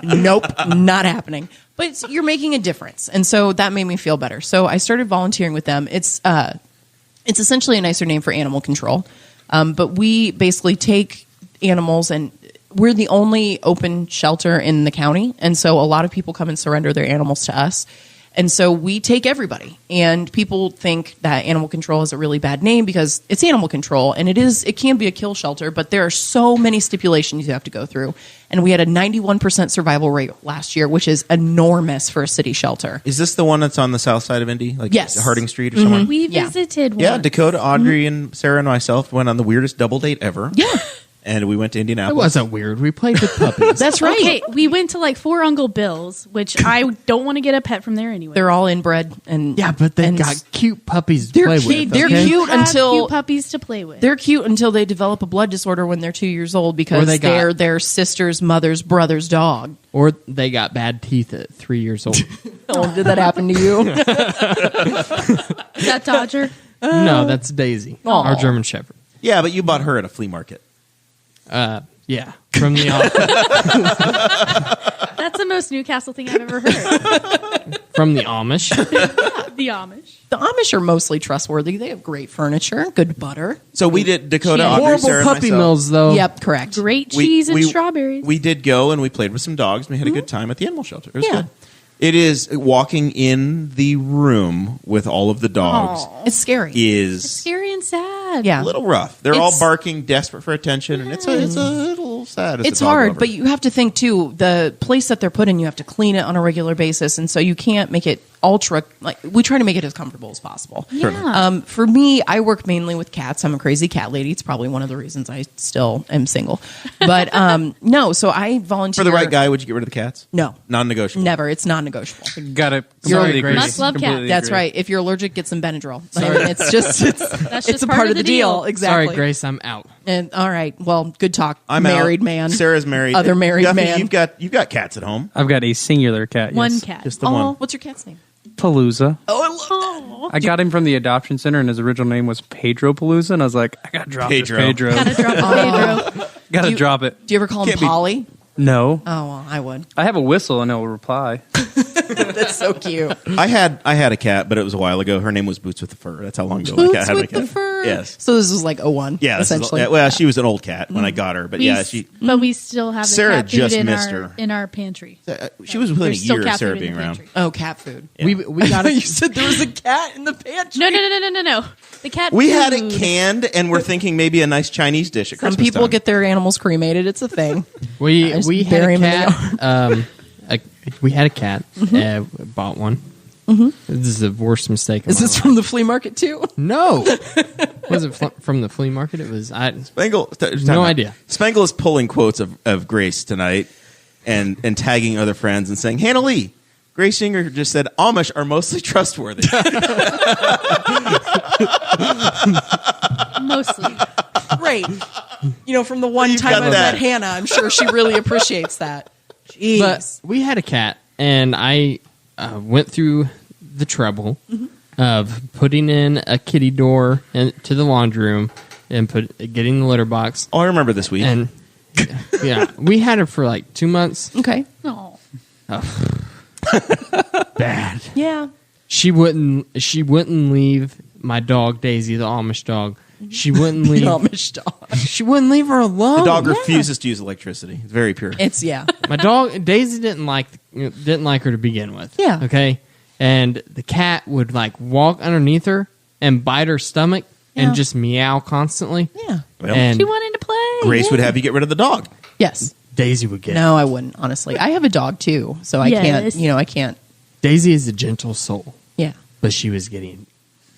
Nope, not happening. But you're making a difference, and so that made me feel better. So I started volunteering with them. It's essentially a nicer name for animal control, but we basically take animals, and we're the only open shelter in the county, and so a lot of people come and surrender their animals to us. And so we take everybody, and people think that animal control is a really bad name because it's animal control, and it can be a kill shelter, but there are so many stipulations you have to go through. And we had a 91% survival rate last year, which is enormous for a city shelter. Is this the one that's on the south side of Indy? Like Yes. Harding Street or somewhere? We Yeah. visited one. Yeah, Dakota, Audrey, and Sarah and myself went on the weirdest double date ever. Yeah, And we went to It Indianapolis. wasn't weird. We played with puppies. that's right. Okay, we went to like 4 Uncle Bill's, which I don't want to get a pet from there anyway. They're all inbred, and Yeah, but they and got cute puppies to They're play cute- with. they're okay? cute. Have until- cute puppies to play with. They're cute until they develop a blood disorder when they're 2 years old because Or they got- they're their sister's mother's brother's dog. Or they got bad teeth at 3 years old. Oh, did that happen to you? Is that Dodger? No, that's Daisy, Aw. our German Shepherd. Yeah, but you bought her at a flea market. Yeah, from the office. That's the most Newcastle thing I've ever heard. From the Amish. The Amish. The Amish are mostly trustworthy. They have great furniture, good butter. So we did Dakota, Yeah. Audrey, Horrible Sarah, and puppy myself. mills, though. Yep, correct. Great We- cheese and we- strawberries. We did go and we played with some dogs. We had a good time at the animal shelter. It was Yeah. good. It is walking in the room with all of the dogs It's scary. is Scary and sad. Yeah. a little rough. They're all It's- barking, desperate for attention, and it's a little sad. as a It's dog hard, lover. but you have to think too. The place that they're put in, you have to clean it on a regular basis, and so you can't make it ultra, like, we try to make it as comfortable as possible. Yeah. For me, I work mainly with cats. I'm a crazy cat lady. It's probably one of the reasons I still am single. But no, so I volunteer. For the right guy, would you get rid of the cats? No. Non-negotiable. Never. It's non-negotiable. Got it. Sorry, Grace. Must love cats. That's right. If you're allergic, get some Benadryl. I mean, it's just That's it's just a part of the deal. Exactly. Sorry, Grace, I'm out. And all right, well, good talk. I'm married out. man. Sarah's married. Other married Duffy, man. You've got cats at home. I've got a singular cat. One yes. cat. Just the Oh, one. what's your cat's name? Palooza. Oh, I love that. I got him from the adoption center, and his original name was Pedro Palooza, and I was like, I gotta drop Pedro. this Pedro. Gotta drop the Pedro. Gotta You- drop it. Do you ever call him Can't be- Polly? No, Oh, well, I would. I have a whistle, and it'll reply. That's so cute. I had a cat, but it was a while ago. Her name was Boots with the Fur. That's how long ago Boots I had a with cat. the fur. Yes. So this was like 01, Yeah, this is- essentially. well, she was an old cat when I got her, but We yeah, s- she But we still have the Sarah cat food just in missed our her. in our pantry. she was within There's a still year of cat Sarah food in being the around. pantry. Oh, cat food. Yeah. We got you it. said there was a cat in the pantry. No. The cat. We had food. it canned, and we're thinking maybe a nice Chinese dish at Some Christmas people time. get their animals cremated. It's a thing. We I just had bury a 'em in the cat. We had a cat. Bought one. This is the worst mistake. Of Is my this life. from the flea market too? No. Was it from the flea market? It was. Spangle, No idea. Spangle is pulling quotes of Grace tonight and tagging other friends and saying, Hannah Lee, Grace Yinger just said Amish are mostly trustworthy. Mostly. Great. From the one You've time got I that. met Hannah, I'm sure she really appreciates that. Jeez. But we had a cat, and I went through the trouble of putting in a kitty door to the laundry room and getting the litter box. Oh, I remember this week. And yeah, we had her for like 2 months. Okay. Oh. Bad. Yeah. She wouldn't leave my dog Daisy, the Amish dog. She wouldn't The leave. Amish dog. She wouldn't leave her alone. the dog refuses to use electricity. It's very pure. It's, yeah. My dog Daisy didn't like her to begin with. Yeah. Okay. And the cat would like walk underneath her and bite her stomach Yeah. and just meow constantly. Yeah. Well, And She wanted to play. Grace would have you get rid of the dog. Yes. Daisy would get it. No, I wouldn't, honestly. I have a dog too, so I Yes. can't, I can't. Daisy is a gentle soul, Yeah. but she was getting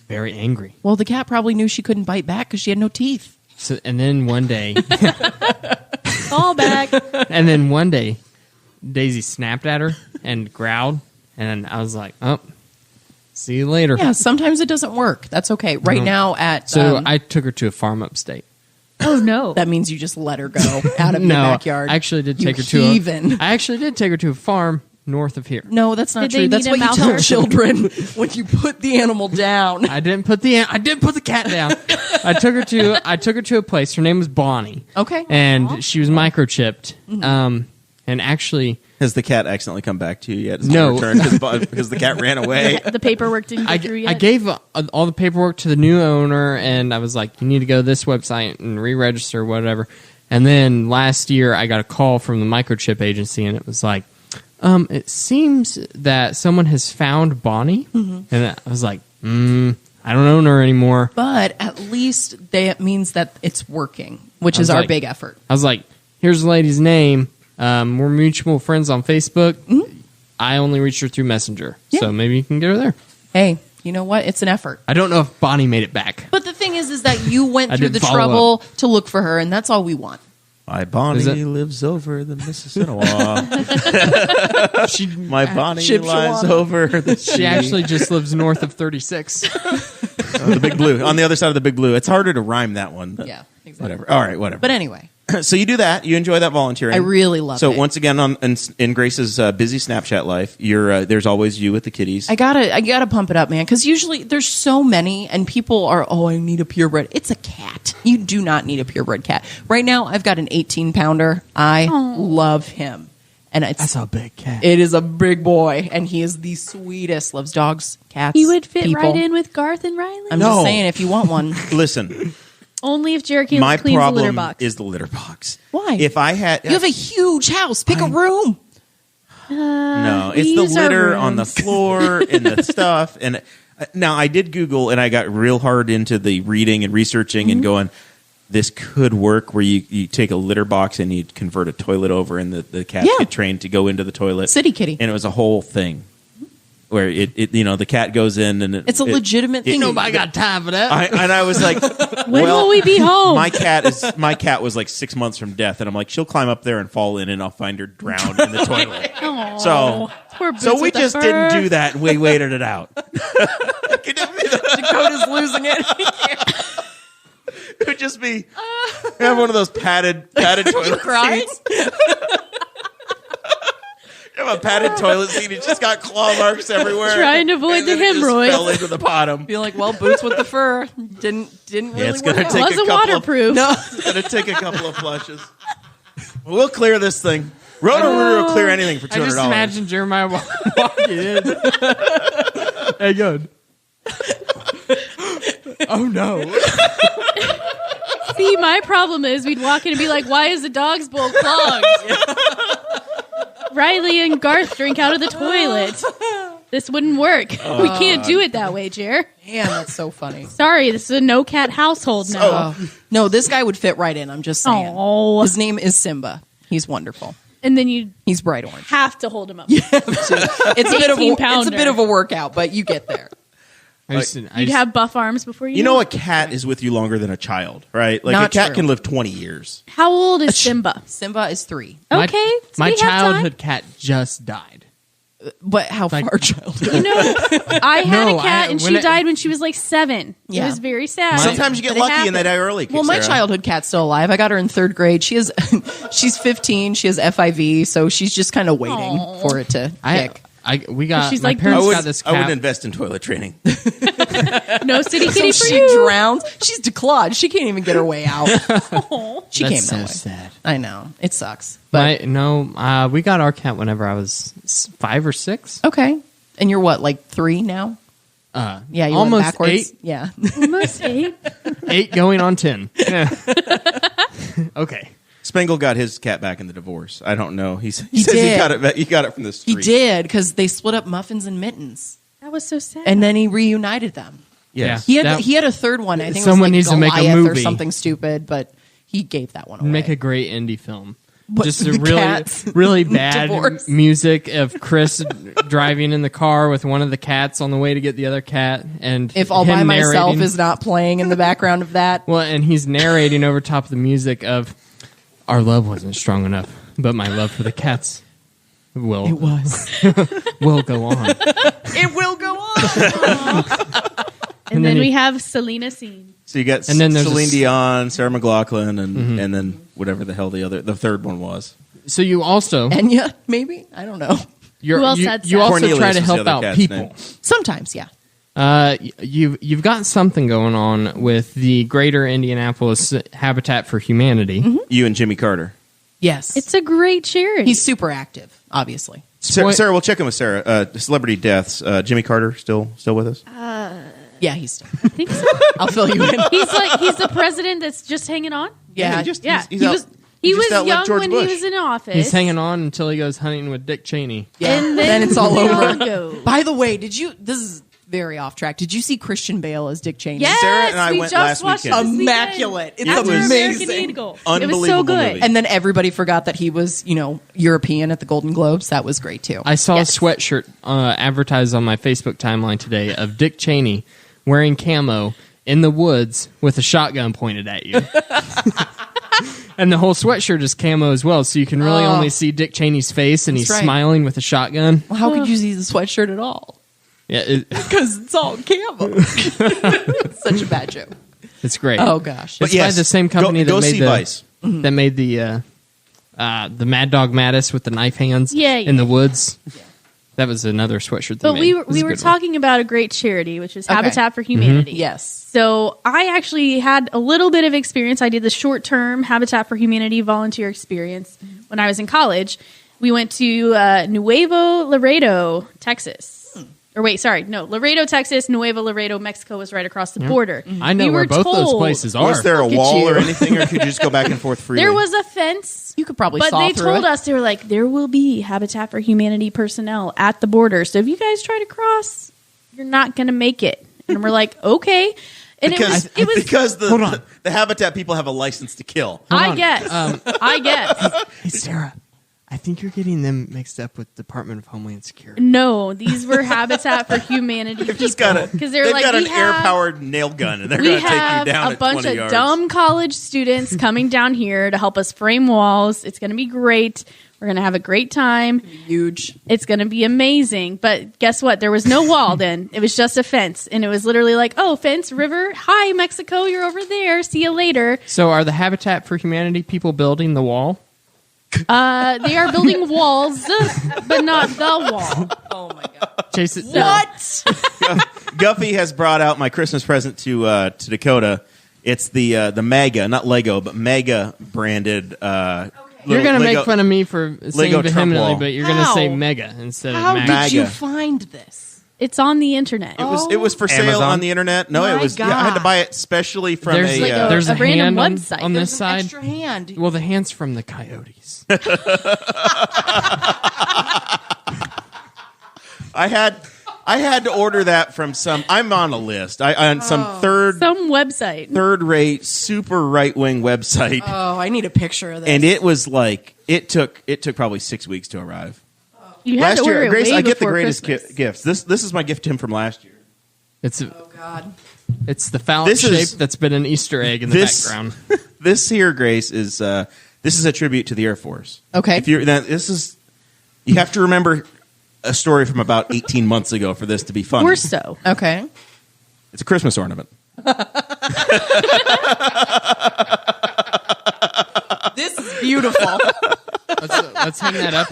very angry. Well, the cat probably knew she couldn't bite back because she had no teeth. So, and then one day, Fall back. Daisy snapped at her and growled, and I was like, "Oh, see you later." Yeah, sometimes it doesn't work. That's okay. Right No. now at So I took her to a farm upstate. Oh no. that means you just let her go out of No, your backyard. I actually did You take her to heathen. I actually did take her to a farm north of here. No, that's not Did they true. That's need what a you tell mouth children when you put the animal down. I didn't put the cat down. I took her to a place. Her name was Bonnie. Okay. And she was microchipped. And actually, Has the cat accidentally come back to you yet? Has No. it returned because the cat ran away? The paperwork didn't I get through yet. I gave all the paperwork to the new owner, and I was like, "You need to go to this website and re-register, whatever." And then last year, I got a call from the microchip agency, and it was like, "It seems that someone has found Bonnie," and I was like, "I don't own her anymore." But at least that means that it's working, which I is was our like- big effort. I was like, "Here's the lady's name. We're mutual friends on Facebook. I only reached her through Messenger, so maybe you can get her there." Hey, you know what? It's an effort. I don't know if Bonnie made it back. But the thing is that you went I through didn't the follow trouble to look for her, and that's all we want. My Bonnie Is it- lives over the Mississippi. My Bonnie Shipshawana. lies over the She actually just lives north of 36. the Big Blue. On the other side of the Big Blue. It's harder to rhyme that one. But Yeah, exactly. Whatever. All right, whatever. But anyway, So you do that. You enjoy that volunteering. I really love So it. once again, in Grace's busy Snapchat life, there's always you with the kitties. I gotta pump it up, man, because usually there's so many, and people are, I need a purebred. It's a cat. You do not need a purebred cat. Right now, I've got an 18-pounder. I love him, and That's a big cat. it is a big boy, and he is the sweetest. Loves dogs, cats. he would fit people. right in with Garth and Riley. I'm No. just saying, if you want one, Listen, Only if Jericho my cleans the litter problem box. is the litter box. Why? If I had, you have a huge house. Pick a room. no, we it's the use our litter on the rooms. floor and the stuff. And now I did Google, and I got real hard into the reading and researching and going, this could work where you take a litter box and you convert a toilet over, and the cats Yeah. get trained to go into the toilet. City kitty. And it was a whole thing. where the cat goes in and It's a legitimate thing. Nobody got time for that. I was like, When will we be home? My cat was like 6 months from death, and I'm like, she'll climb up there and fall in, and I'll find her drowned in the toilet. Aw, So, poor Boots so we with the just fur. didn't do that, and we waited it out. Dakota's losing it. It would just be have one of those padded toilet Cry? seats. You have a padded toilet seat. It's just got claw marks everywhere. Trying to avoid and the then it just hemorrhoids. fell into the bottom. Be like, well, Boots with the fur didn't really it's gonna work out. take Wasn't a couple waterproof. No. It's gonna take a couple of flushes. We'll clear this thing. Roto-Rooter will clear anything for $200. I just imagine Jeremiah walking in. Hey, good. Oh no! See, my problem is we'd walk in and be like, why is the dog's bowl clogged? Riley and Garth drink out of the toilet. This wouldn't work. We can't do it that way, Jer. Man, that's so funny. Sorry, this is a no-cat household now. No, this guy would fit right in. I'm just saying. Oh. His name is Simba. He's wonderful. And then you He's bright orange. have to hold him up. It's a bit of 18-pounder. it's a bit of a workout, but you get there. You'd have buff arms before you You know, a cat is with you longer than a child, right? Like Not a cat true. can live 20 years. How old is Simba? Simba is 3. Okay, my we have time. childhood cat just died. But how Like- far childhood? You know, I had No, a cat and when she it- died when she was like 7. Yeah. It was very sad. Sometimes you get But it lucky and they happened. die early. Well, my Sarah. childhood cat's still alive. I got her in 3rd grade. She's 15. She has FIV, so she's just kind of waiting for it to kick. We got. She's my like, parents I got this I would cat. invest in toilet training. No city kitty So for she you. drowns. She's declawed. She can't even get her way out. She That's came so that way. sad. I know. It sucks. But We got our cat whenever I was 5 or 6. okay. And you're what, like 3 now? Yeah, you went almost backwards. 8. Yeah. Almost 8. 8 going on 10. Yeah. Okay. Spangle got his cat back in the divorce. I don't know. He says did. he got it from the street. He did, because they split up Muffins and Mittens. That was so sad. And then he reunited them. Yes. He had That- he had a 3rd one. I think Someone it was like needs to make a Goliath or movie. something stupid, but he gave that one away. Make a great indie film. What, Just the a really, cats? really bad Divorce? music of Chris driving in the car with one of the cats on the way to get the other cat, and If All him by Myself narrating- is not playing in the background of that. well, and he's narrating over top of the music of our love wasn't strong enough, but my love for the cats will was. will go on. It will go on. and then then we he- have Selena Scene. So you got And then there's Celine a- Dion, Sarah McLachlan, and then whatever the hell the 3rd one was. So you also Enya, maybe? I don't know. you're, Who else you, had you sex? also Cornelius try to was the help other out cat's people. name. Sometimes, yeah. You've got something going on with the Greater Indianapolis Habitat for Humanity. Mm-hmm. You and Jimmy Carter. Yes. It's a great charity. He's super active, obviously. Sarah, we'll check in with Sarah. Celebrity deaths. Jimmy Carter still with us? Yeah, he's still. I think so. I'll fill you in. He's the president that's just hanging on. Yeah, he just, Yeah, he's he out- was he just was outlived young George when Bush. he was in office. He's hanging on until he goes hunting with Dick Cheney. Yeah. And then it's all they over. all go. By the way, this is very off track. Did you see Christian Bale as Dick Cheney? Yes, Sarah and I we went just last watched weekend. it this weekend. Immaculate. It's After amazing. American Eagle. It was so Unbelievable good. movie. And then everybody forgot that he was, European at the Golden Globes. That was great too. I saw Yes. a sweatshirt advertised on my Facebook timeline today of Dick Cheney wearing camo in the woods with a shotgun pointed at you. And the whole sweatshirt is camo as well, so you can really only see Dick Cheney's face, and That's he's right. smiling with a shotgun. Well, how could you see the sweatshirt at all? Yeah, Because it's all camo. Such a bad joke. it's great. Oh gosh. It's But by yes, the same company go that made see the Vice. that made the Mad Dog Mattis with the knife hands Yeah, in yeah. the woods. That was another sweatshirt. But they we made. were, It was we a were good one. talking about a great charity, which is Okay. Habitat for Humanity. Yes. So I actually had a little bit of experience. I did the short-term Habitat for Humanity volunteer experience when I was in college. We went to Nuevo Laredo, Texas. Or wait, sorry, no, Laredo, Texas. Nuevo Laredo, Mexico was right across the border. I know We where were both those told- places are. Was there a Look at wall you. or anything, or could you just go back and forth freely? There was a fence. You could probably But saw they through told it. us, they were like, there will be Habitat for Humanity personnel at the border. So if you guys try to cross, you're not going to make it. And we're like, okay. And because it was because Hold on. the Habitat people have a license to kill. I guess. I guess. Hey, Sarah, I think you're getting them mixed up with Department of Homeland Security. No, these were Habitat for Humanity people. Just got because they've got an air-powered nail gun, and they're going to take you down a at bunch 20 of yards. dumb college students coming down here to help us frame walls. It's going to be great. We're going to have a great time. Huge. It's going to be amazing. But guess what? There was no wall then. It was just a fence. And it was literally like, oh, fence, river. Hi, Mexico. You're over there. See you later. So are the Habitat for Humanity people building the wall? They are building walls, but not the wall. Oh my god! Chase it. What? Guffey has brought out my Christmas present to Dakota. It's the Mega, not Lego, but Mega branded. You're going to make fun of me for saying Lego Trump vehemently, wall. but you're going to say How? mega instead How of MAGA. did you MAGA. find this? It's on the internet. It was for sale Amazon? on the internet. No, My it was. Yeah, I had to God. buy it specially from There's a. like a- there's a random hand website. on this There's an side. extra hand. Well, the hand's from the coyotes. I had to order that from some. I'm on a list. On some Some website. third rate, super right wing website, Oh, I need a picture of this. and it was like it took probably 6 weeks to arrive. You had Last to order year, it Grace, way I get the before greatest Christmas. gifts. This is my gift to him from last year. It's Oh God. it's the phallic This shape is- that's been an Easter egg in the background. This here, Grace, is this is a tribute to the Air Force. Okay. If you're you have to remember a story from about 18 months ago for this to be funny. Or so. Okay. It's a Christmas ornament. This is beautiful. Let's hang that up.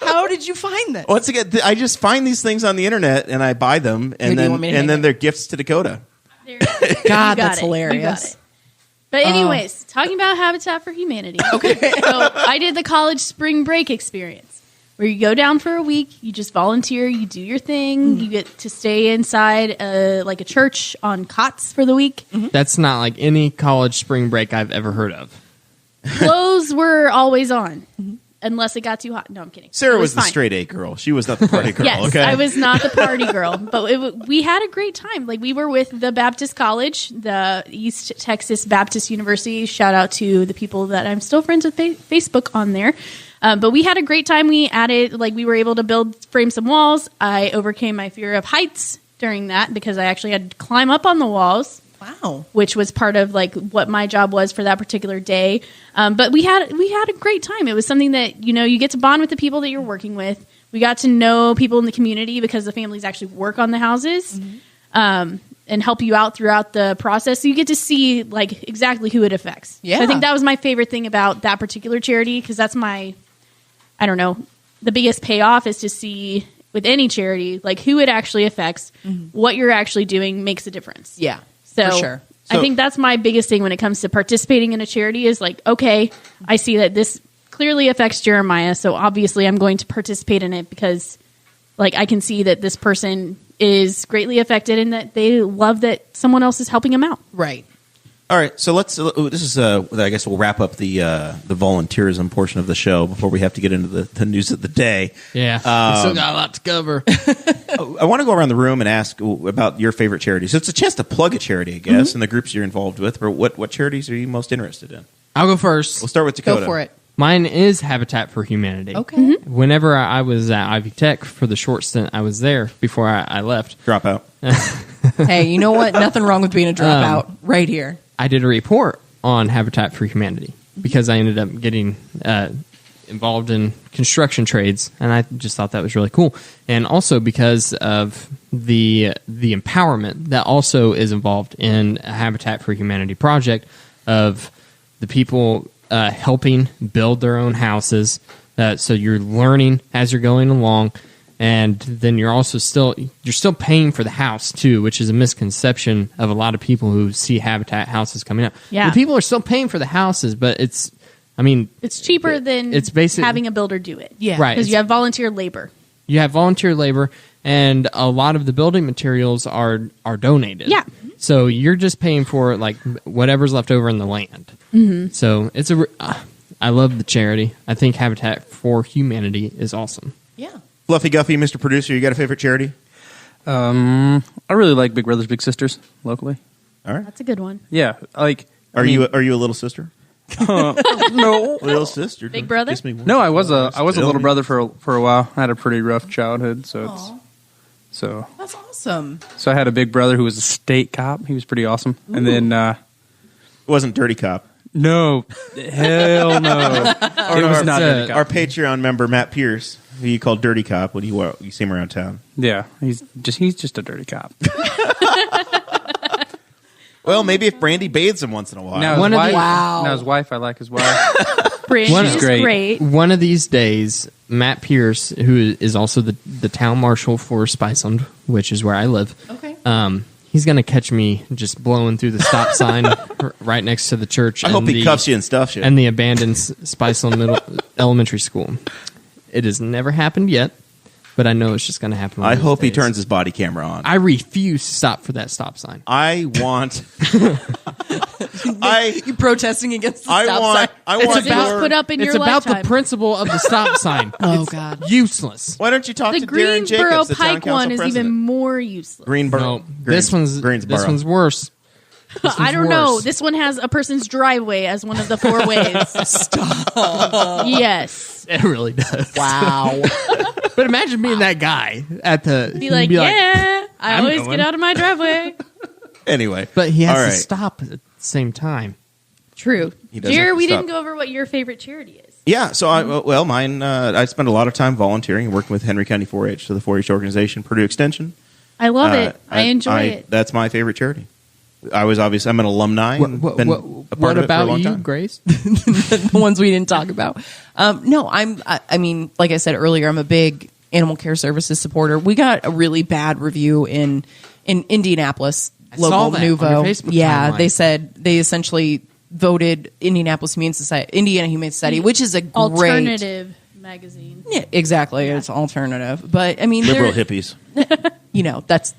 How did you find this? Once again, I just find these things on the internet and I buy them, Here, and do you want me to hang then it? they're gifts to Dakota. There. God, You got that's it. You hilarious. got it. But anyways, talking about Habitat for Humanity. Okay. So I did the college spring break experience where you go down for a week, you just volunteer, you do your thing, you get to stay inside like a church on cots for the week. That's not like any college spring break I've ever heard of. Clothes were always on unless it got too hot. No, I'm kidding. Sarah It was the fine. straight A girl. She was not the party girl. Yes, okay, I was not the party girl, but we had a great time. Like we were with the Baptist College, the East Texas Baptist University. Shout out to the people that I'm still friends with Facebook on there. But we had a great time. We were able to frame some walls. I overcame my fear of heights during that because I actually had to climb up on the walls. Wow. Which was part of like what my job was for that particular day. But we had a great time. It was something that, you get to bond with the people that you're working with. We got to know people in the community because the families actually work on the houses and help you out throughout the process. So you get to see like exactly who it affects. Yeah. So I think that was my favorite thing about that particular charity because that's the biggest payoff is to see with any charity, like who it actually affects, what you're actually doing makes a difference. Yeah. So, For sure. I think that's my biggest thing when it comes to participating in a charity is like, okay, I see that this clearly affects Jeremiah, so obviously I'm going to participate in it because like I can see that this person is greatly affected and that they love that someone else is helping them out. Right. All right, so let's. This is. I guess we'll wrap up the volunteerism portion of the show before we have to get into the news of the day. Yeah, we still got a lot to cover. I want to go around the room and ask about your favorite charities. So it's a chance to plug a charity, I guess, and the groups you're involved with. But what charities are you most interested in? I'll go first. We'll start with Dakota. Go for it. Mine is Habitat for Humanity. Okay. Whenever I was at Ivy Tech for the short stint I was there before I left, Drop out. Hey, you know what? Nothing wrong with being a dropout right here. I did a report on Habitat for Humanity because I ended up getting involved in construction trades, and I just thought that was really cool. And also because of the empowerment that also is involved in a Habitat for Humanity project of the people helping build their own houses. So you're learning as you're going along. And then you're also still paying for the house too, which is a misconception of a lot of people who see Habitat houses coming up. Yeah. The people are still paying for the houses, but it's cheaper than it's basic- having a builder do it. Yeah. right. Because you have volunteer labor. You have volunteer labor, and a lot of the building materials are donated. Yeah. So you're just paying for like whatever's left over in the land. Mm-hmm. So it's I love the charity. I think Habitat for Humanity is awesome. Yeah. Fluffy Guffy, Mr. Producer, you got a favorite charity? I really like Big Brothers Big Sisters locally. All right. That's a good one. Yeah, Are you a little sister? No. Little sister. Big don't brother? kiss me once. No, I was a Tell little me. brother for a while. I had a pretty rough childhood, so Aw. That's awesome. I had a big brother who was a state cop. He was pretty awesome. And then It wasn't Dirty Cop. no, hell no, it was not Dirty Cop. Our Patreon member, Matt Pierce, who you call Dirty Cop when you see him around town. Yeah, he's just a dirty cop. Well, maybe if Brandy bathes him once in a while. Now his One of wife, the- Wow. now his wife, I like his wife. Brandy's She's great. great. One of these days, Matt Pierce, who is also the town marshal for Spiceland, which is where I live, Okay. he's going to catch me just blowing through the stop sign right next to the church. I hope he cuffs you and stuffs you. And the abandoned Spiceland Elementary School. It has never happened yet, but I know it's just going to happen. one I of these hope he days. turns his body camera on. I refuse to stop for that stop sign. I want. You protesting against the I stop want. sign? I It's want about your. put up in It's your about lifetime. the principle of the stop sign. Oh, It's God. useless. Why don't you talk The to Darren Greensboro Jacobs, the town Pike council one is president? even more useless. Greenboro. No, this one's worse. I don't know. worse. This one has a person's driveway as one of the 4 ways. Stop. Yes. It really does. Wow. But imagine being that guy at the. Be like, yeah, I I'm always going. get out of my driveway. Anyway, But he has All to right. stop at the same time. True. He does have Jared, to we stop. didn't go over what your favorite charity is. Yeah, so mine. I spend a lot of time volunteering and working with Henry County 4-H, so the 4-H organization, Purdue Extension. I love it. I enjoy it. That's my favorite charity. I'm an alumni and been a part What of it for a about long you, time. Grace? The ones we didn't talk about. No, I mean, like I said earlier, I'm a big animal care services supporter. We got a really bad review in Indianapolis, saw local that on your Nuvo. Facebook Yeah, timeline. they said they essentially voted Indiana Humane Society, which is a great Alternative magazine. Yeah, exactly. Yeah. It's alternative, but I mean, Liberal they're- hippies.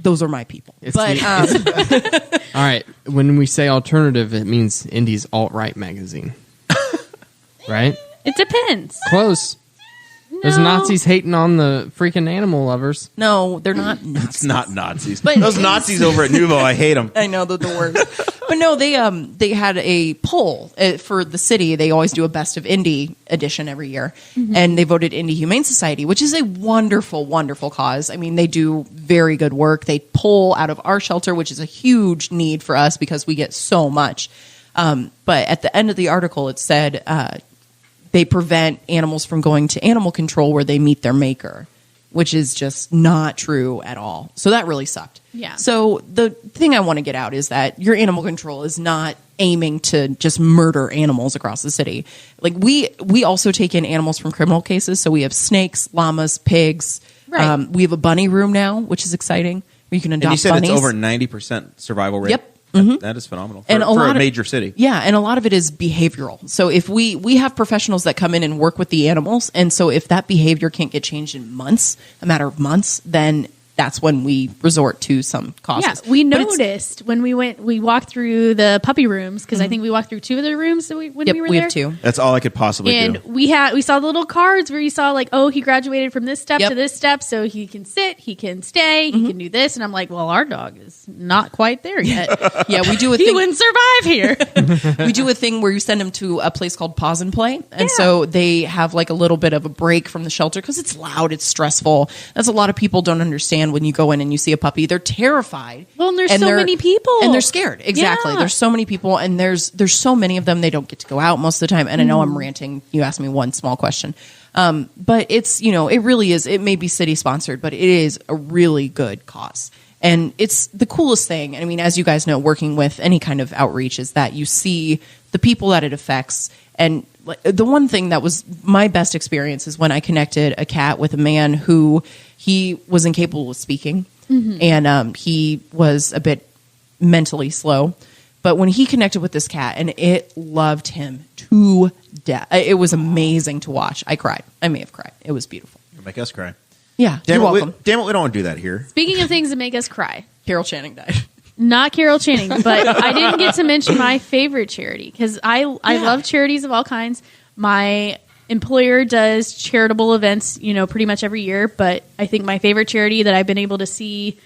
those are my people. It's But All right. When we say alternative, it means Indy's alt-right magazine. Right? It depends. Close. There's No. Nazis hating on the freaking animal lovers. no, they're not. It's not Nazis. But Those it's- Nazis over at Nuvo, I hate them. I know they're the worst. But no, they had a poll for the city. They always do a Best of Indy edition every year, and they voted Indy Humane Society, which is a wonderful, wonderful cause. I mean, they do very good work. They pull out of our shelter, which is a huge need for us because we get so much. But at the end of the article, it said they prevent animals from going to animal control where they meet their maker, which is just not true at all. So that really sucked. Yeah. So the thing I want to get out is that your animal control is not aiming to just murder animals across the city. Like we also take in animals from criminal cases. So we have snakes, llamas, pigs. Right. We have a bunny room now, which is exciting. Where you can adopt And you said bunnies. it's over 90% survival rate. Yep. That is phenomenal And for a major city. Yeah, and a lot of it is behavioral. So if we have professionals that come in and work with the animals, and so if that behavior can't get changed in months, a matter of months, then that's when we resort to some causes. Yeah, we But it's- noticed when we walked through the puppy rooms because I think we walked through 2 of the rooms when Yep, we were we there. have 2. That's all I could possibly And do. we saw the little cards where you saw like, oh, he graduated from this step Yep. to this step, so he can sit, he can stay, he can do this, and I'm like, well, our dog is not quite there yet. Yeah, we do a He thing. wouldn't survive here. We do a thing where you send them to a place called Pause and Play, and Yeah. so they have like a little bit of a break from the shelter because it's loud, it's stressful. That's a lot of people don't understand when you go in and you see a puppy. They're terrified. Well, and there's And so they're- many people. and they're scared. Exactly. Yeah. There's so many people, and there's so many of them. They don't get to go out most of the time. And I know I'm ranting. You asked me one small question, but it's it really is. It may be city sponsored, but it is a really good cause. And it's the coolest thing. I mean, as you guys know, working with any kind of outreach is that you see the people that it affects. And like, the one thing that was my best experience is when I connected a cat with a man who he was incapable of speaking, and he was a bit mentally slow. But when he connected with this cat, and it loved him to death, it was amazing to watch. I cried. I may have cried. It was beautiful. You make us cry. Yeah, Damn you're it, welcome. we don't want to do that here. Speaking of things that make us cry, Carol Channing died. not Carol Channing, but I didn't get to mention my favorite charity because I love charities of all kinds. My employer does charitable events, pretty much every year. But I think my favorite charity that I've been able to see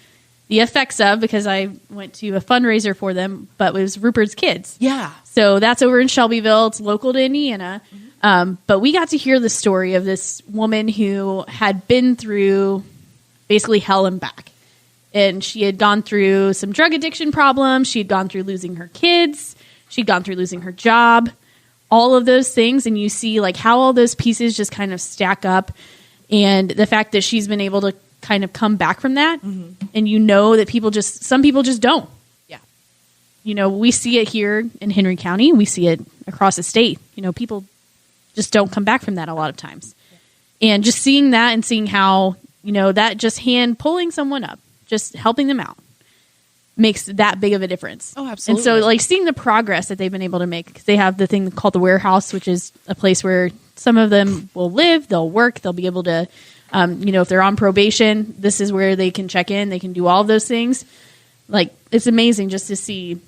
the effects of, because I went to a fundraiser for them, but it was Rupert's Kids. Yeah. So that's over in Shelbyville. It's local to Indiana. But we got to hear the story of this woman who had been through basically hell and back. And she had gone through some drug addiction problems. She had gone through losing her kids. She'd gone through losing her job. All of those things. And you see like how all those pieces just kind of stack up. And the fact that she's been able to kind of come back from that. And you know that some people just don't. Yeah. You know, we see it here in Henry County. We see it across the state. You know, people just don't come back from that a lot of times. And just seeing that and seeing how, you know, that just hand pulling someone up, just helping them out makes that big of a difference. Oh, absolutely. And so like seeing the progress that they've been able to make, because they have the thing called the warehouse, which is a place where some of them will live, they'll work, they'll be able to, you know, if they're on probation, this is where they can check in, they can do all of those things. Like, it's amazing just to see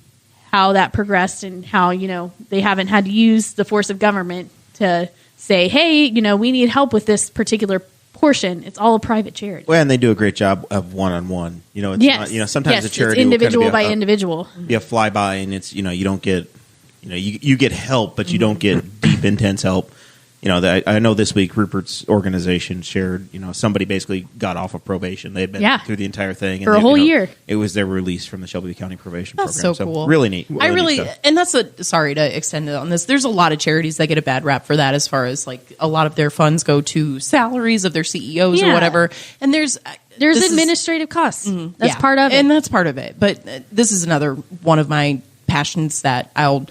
how that progressed and how, you know, they haven't had to use the force of government to say, hey, you know, we need help with this particular portion. It's all a private charity. Well, and they do a great job of one-on-one. You know, it's not, you know, sometimes a charity it's individual will kind of by individual. be a flyby, and it's, you know, you don't get, you know, you get help, but you don't get deep, intense help. You know, I know this week Rupert's organization shared, you know, somebody basically got off of probation. They had been through the entire thing. For a whole year. It was their release from the Shelby County probation That's program. so cool. Really neat. I really, neat stuff. and that's sorry to extend it on this. There's a lot of charities that get a bad rap for that, as far as like a lot of their funds go to salaries of their CEOs or whatever. And there's administrative costs. That's part of it. And that's part of it. But this is another one of my passions that I'll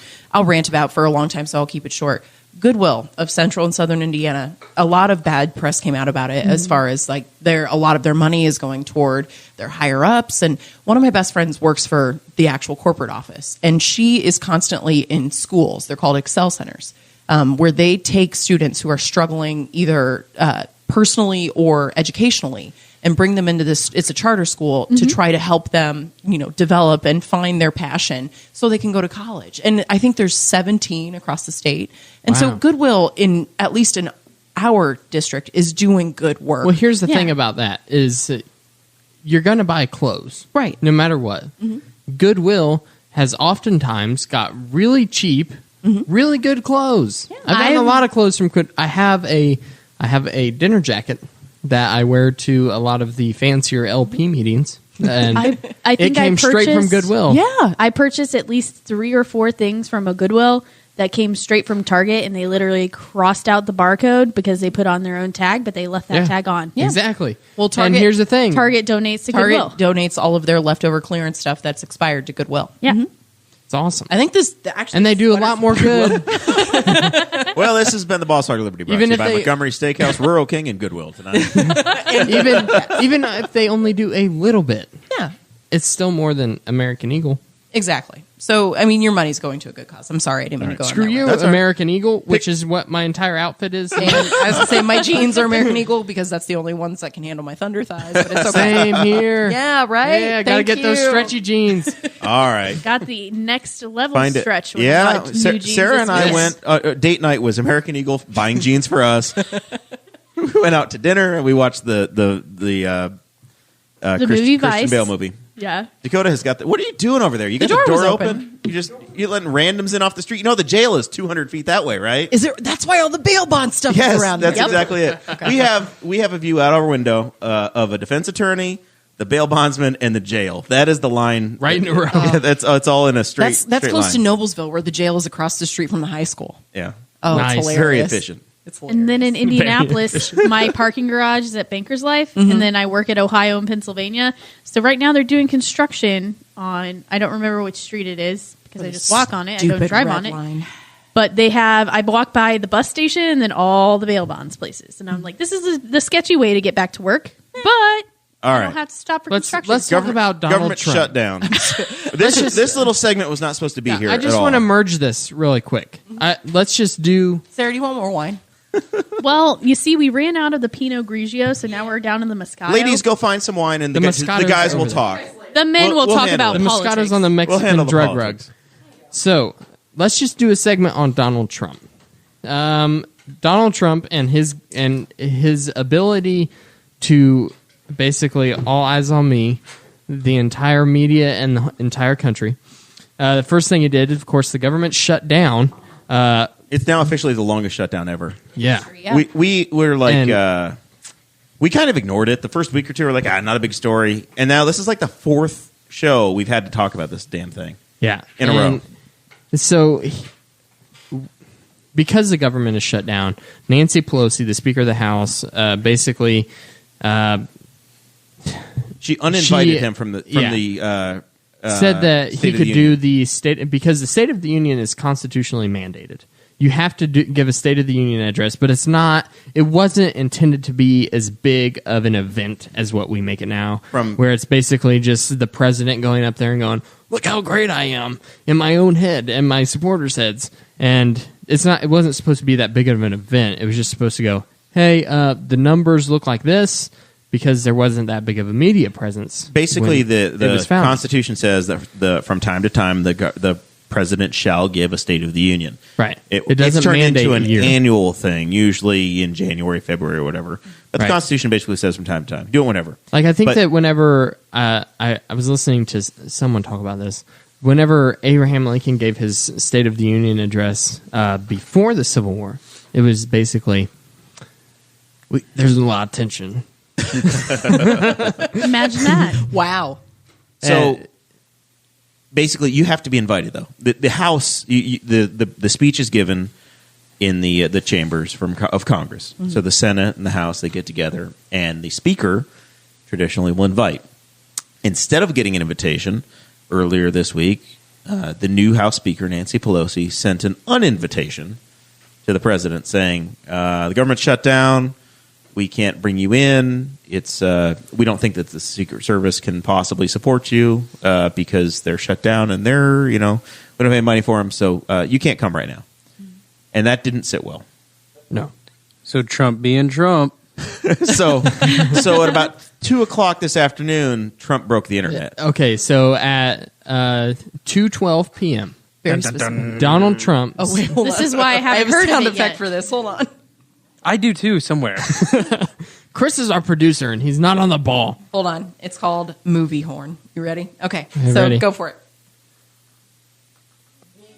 rant about for a long time, so I'll keep it short. Goodwill of Central and Southern Indiana. A lot of bad press came out about it, as far as like a lot of their money is going toward their higher ups. And one of my best friends works for the actual corporate office, and she is constantly in schools. They're called Excel centers, where they take students who are struggling either personally or educationally and bring them into this. It's a charter school to try to help them, you know, develop and find their passion so they can go to college. And I think there's 17 across the state. And so Goodwill, at least in our district, is doing good work. Well, here's the thing about that is you're going to buy clothes. Right. No matter what. Goodwill has oftentimes got really cheap, really good clothes. Yeah, I've gotten a lot of clothes from Good. I have a dinner jacket that I wear to a lot of the fancier LP meetings. And I think it came straight from Goodwill. Yeah. I purchased at least 3 or 4 things from a Goodwill that came straight from Target, and they literally crossed out the barcode because they put on their own tag, but they left that tag on. Yeah. Exactly. Well, and here's the thing. Target donates to Target Goodwill. donates all of their leftover clearance stuff that's expired to Goodwill. Yeah. It's awesome. I think this actually, And they do a lot more good. Well, this has been the Boss Hog of Liberty, brought Even to you if by they- Montgomery Steakhouse, Rural King, and Goodwill tonight. even if they only do a little bit, Yeah, it's still more than American Eagle. exactly. So, I mean, your money's going to a good cause. I'm sorry, I didn't mean to go on Screw that you, way. That's all right. American Eagle, which is what my entire outfit is. And I was going to say my jeans are American Eagle because that's the only ones that can handle my thunder thighs, but it's okay. Same here. Yeah, right? Yeah, gotta Thank get those you. stretchy jeans. All right. Got the next level Find it. stretch. When I Yeah, got new jeans Sarah this and I week. went. Date night was American Eagle buying jeans for us. We went out to dinner and we watched the movie Christian Vice. Bale movie. Yeah. Dakota has got the. What are you doing over there? You got The the door door was open. You're letting randoms in off the street. You know the jail is 200 feet that way, right? Is there? That's why all the bail bond stuff Yes, is around. that's Yep. exactly it. We have a view out our window of a defense attorney, the bail bondsman, and the jail. That is the line Right in a row. Yeah, that's it's all in a straight. That's straight close to line. Noblesville, where the jail is across the street from the high school. Yeah, Oh, Nice. it's hilarious. very efficient. It's hilarious. And then in Indianapolis, my parking garage is at Banker's Life, and then I work at Ohio and Pennsylvania. So right now they're doing construction on, I don't remember which street it is because I just walk on it. I don't Stupid drive red on it. line. But I walk by the bus station and then all the bail bonds places. And I'm like, this is the sketchy way to get back to work. But All I right. don't have to stop for Let's construction. talk about Donald government Trump. shutdown. this little segment was not supposed to be here. I just at all. want to merge this really quick. Let's just do. Sarah, do you want more wine? Well, you see, we ran out of the Pinot Grigio, so now we're down in the Moscato. Ladies, go find some wine, and the Moscato's guys will over talk. The men We'll will talk handle about it. The politics. Moscato's on the Mexican handle the drug politics. rugs. So let's just do a segment on Donald Trump. Donald Trump and his ability to basically all eyes on me the entire media and the entire country. The first thing he did, of course, the government shut down. It's now officially the longest shutdown ever. Yeah. Yeah. We were like, And- we kind of ignored it. The first week or two, we were like, not a big story. And now this is like the fourth show we've had to talk about this damn thing. Yeah. In a row. So, because the government is shut down, Nancy Pelosi, the Speaker of the House, basically... She uninvited She- him from the said that State he of could the do Union. the state because the State of the Union is constitutionally mandated. You have to give a State of the Union address, but it's not. It wasn't intended to be as big of an event as what we make it now, where it's basically just the president going up there and going, "Look how great I am in my own head and my supporters' heads." And it's not. It wasn't supposed to be that big of an event. It was just supposed to go, "Hey, the numbers look like this." Because there wasn't that big of a media presence. Basically, when it was the founded. Constitution says that from time to time the president shall give a State of the Union. Right. It doesn't it's turned mandate into a an year. annual thing, usually in January, February, or whatever. But Right. the Constitution basically says from time to time, do it whenever. Like I think But- that whenever I was listening to someone talk about this, whenever Abraham Lincoln gave his State of the Union address before the Civil War, it was basically there's a lot of tension. Imagine that. Wow. So basically, you have to be invited, though. The House, the speech is given in the chambers of Congress. Mm-hmm. So the Senate and the House, they get together, and the Speaker traditionally will invite. Instead of getting an invitation earlier this week, the new House Speaker, Nancy Pelosi, sent an uninvitation to the president saying, the government shut down. We can't bring you in. It's we don't think that the Secret Service can possibly support you because they're shut down and we don't have any money for them, so you can't come right now. And that didn't sit well. No. So Trump being Trump. So at about 2:00 this afternoon, Trump broke the internet. Okay, so at 2:12 p.m., Very specific. Donald Trump. Oh, wait, hold This on. is why I I haven't have a heard sound of it effect yet. for this. Hold on. I do too, somewhere. Chris is our producer, and he's not on the ball. Hold on. It's called Movie Horn. You ready? Okay. I'm So ready. go for it.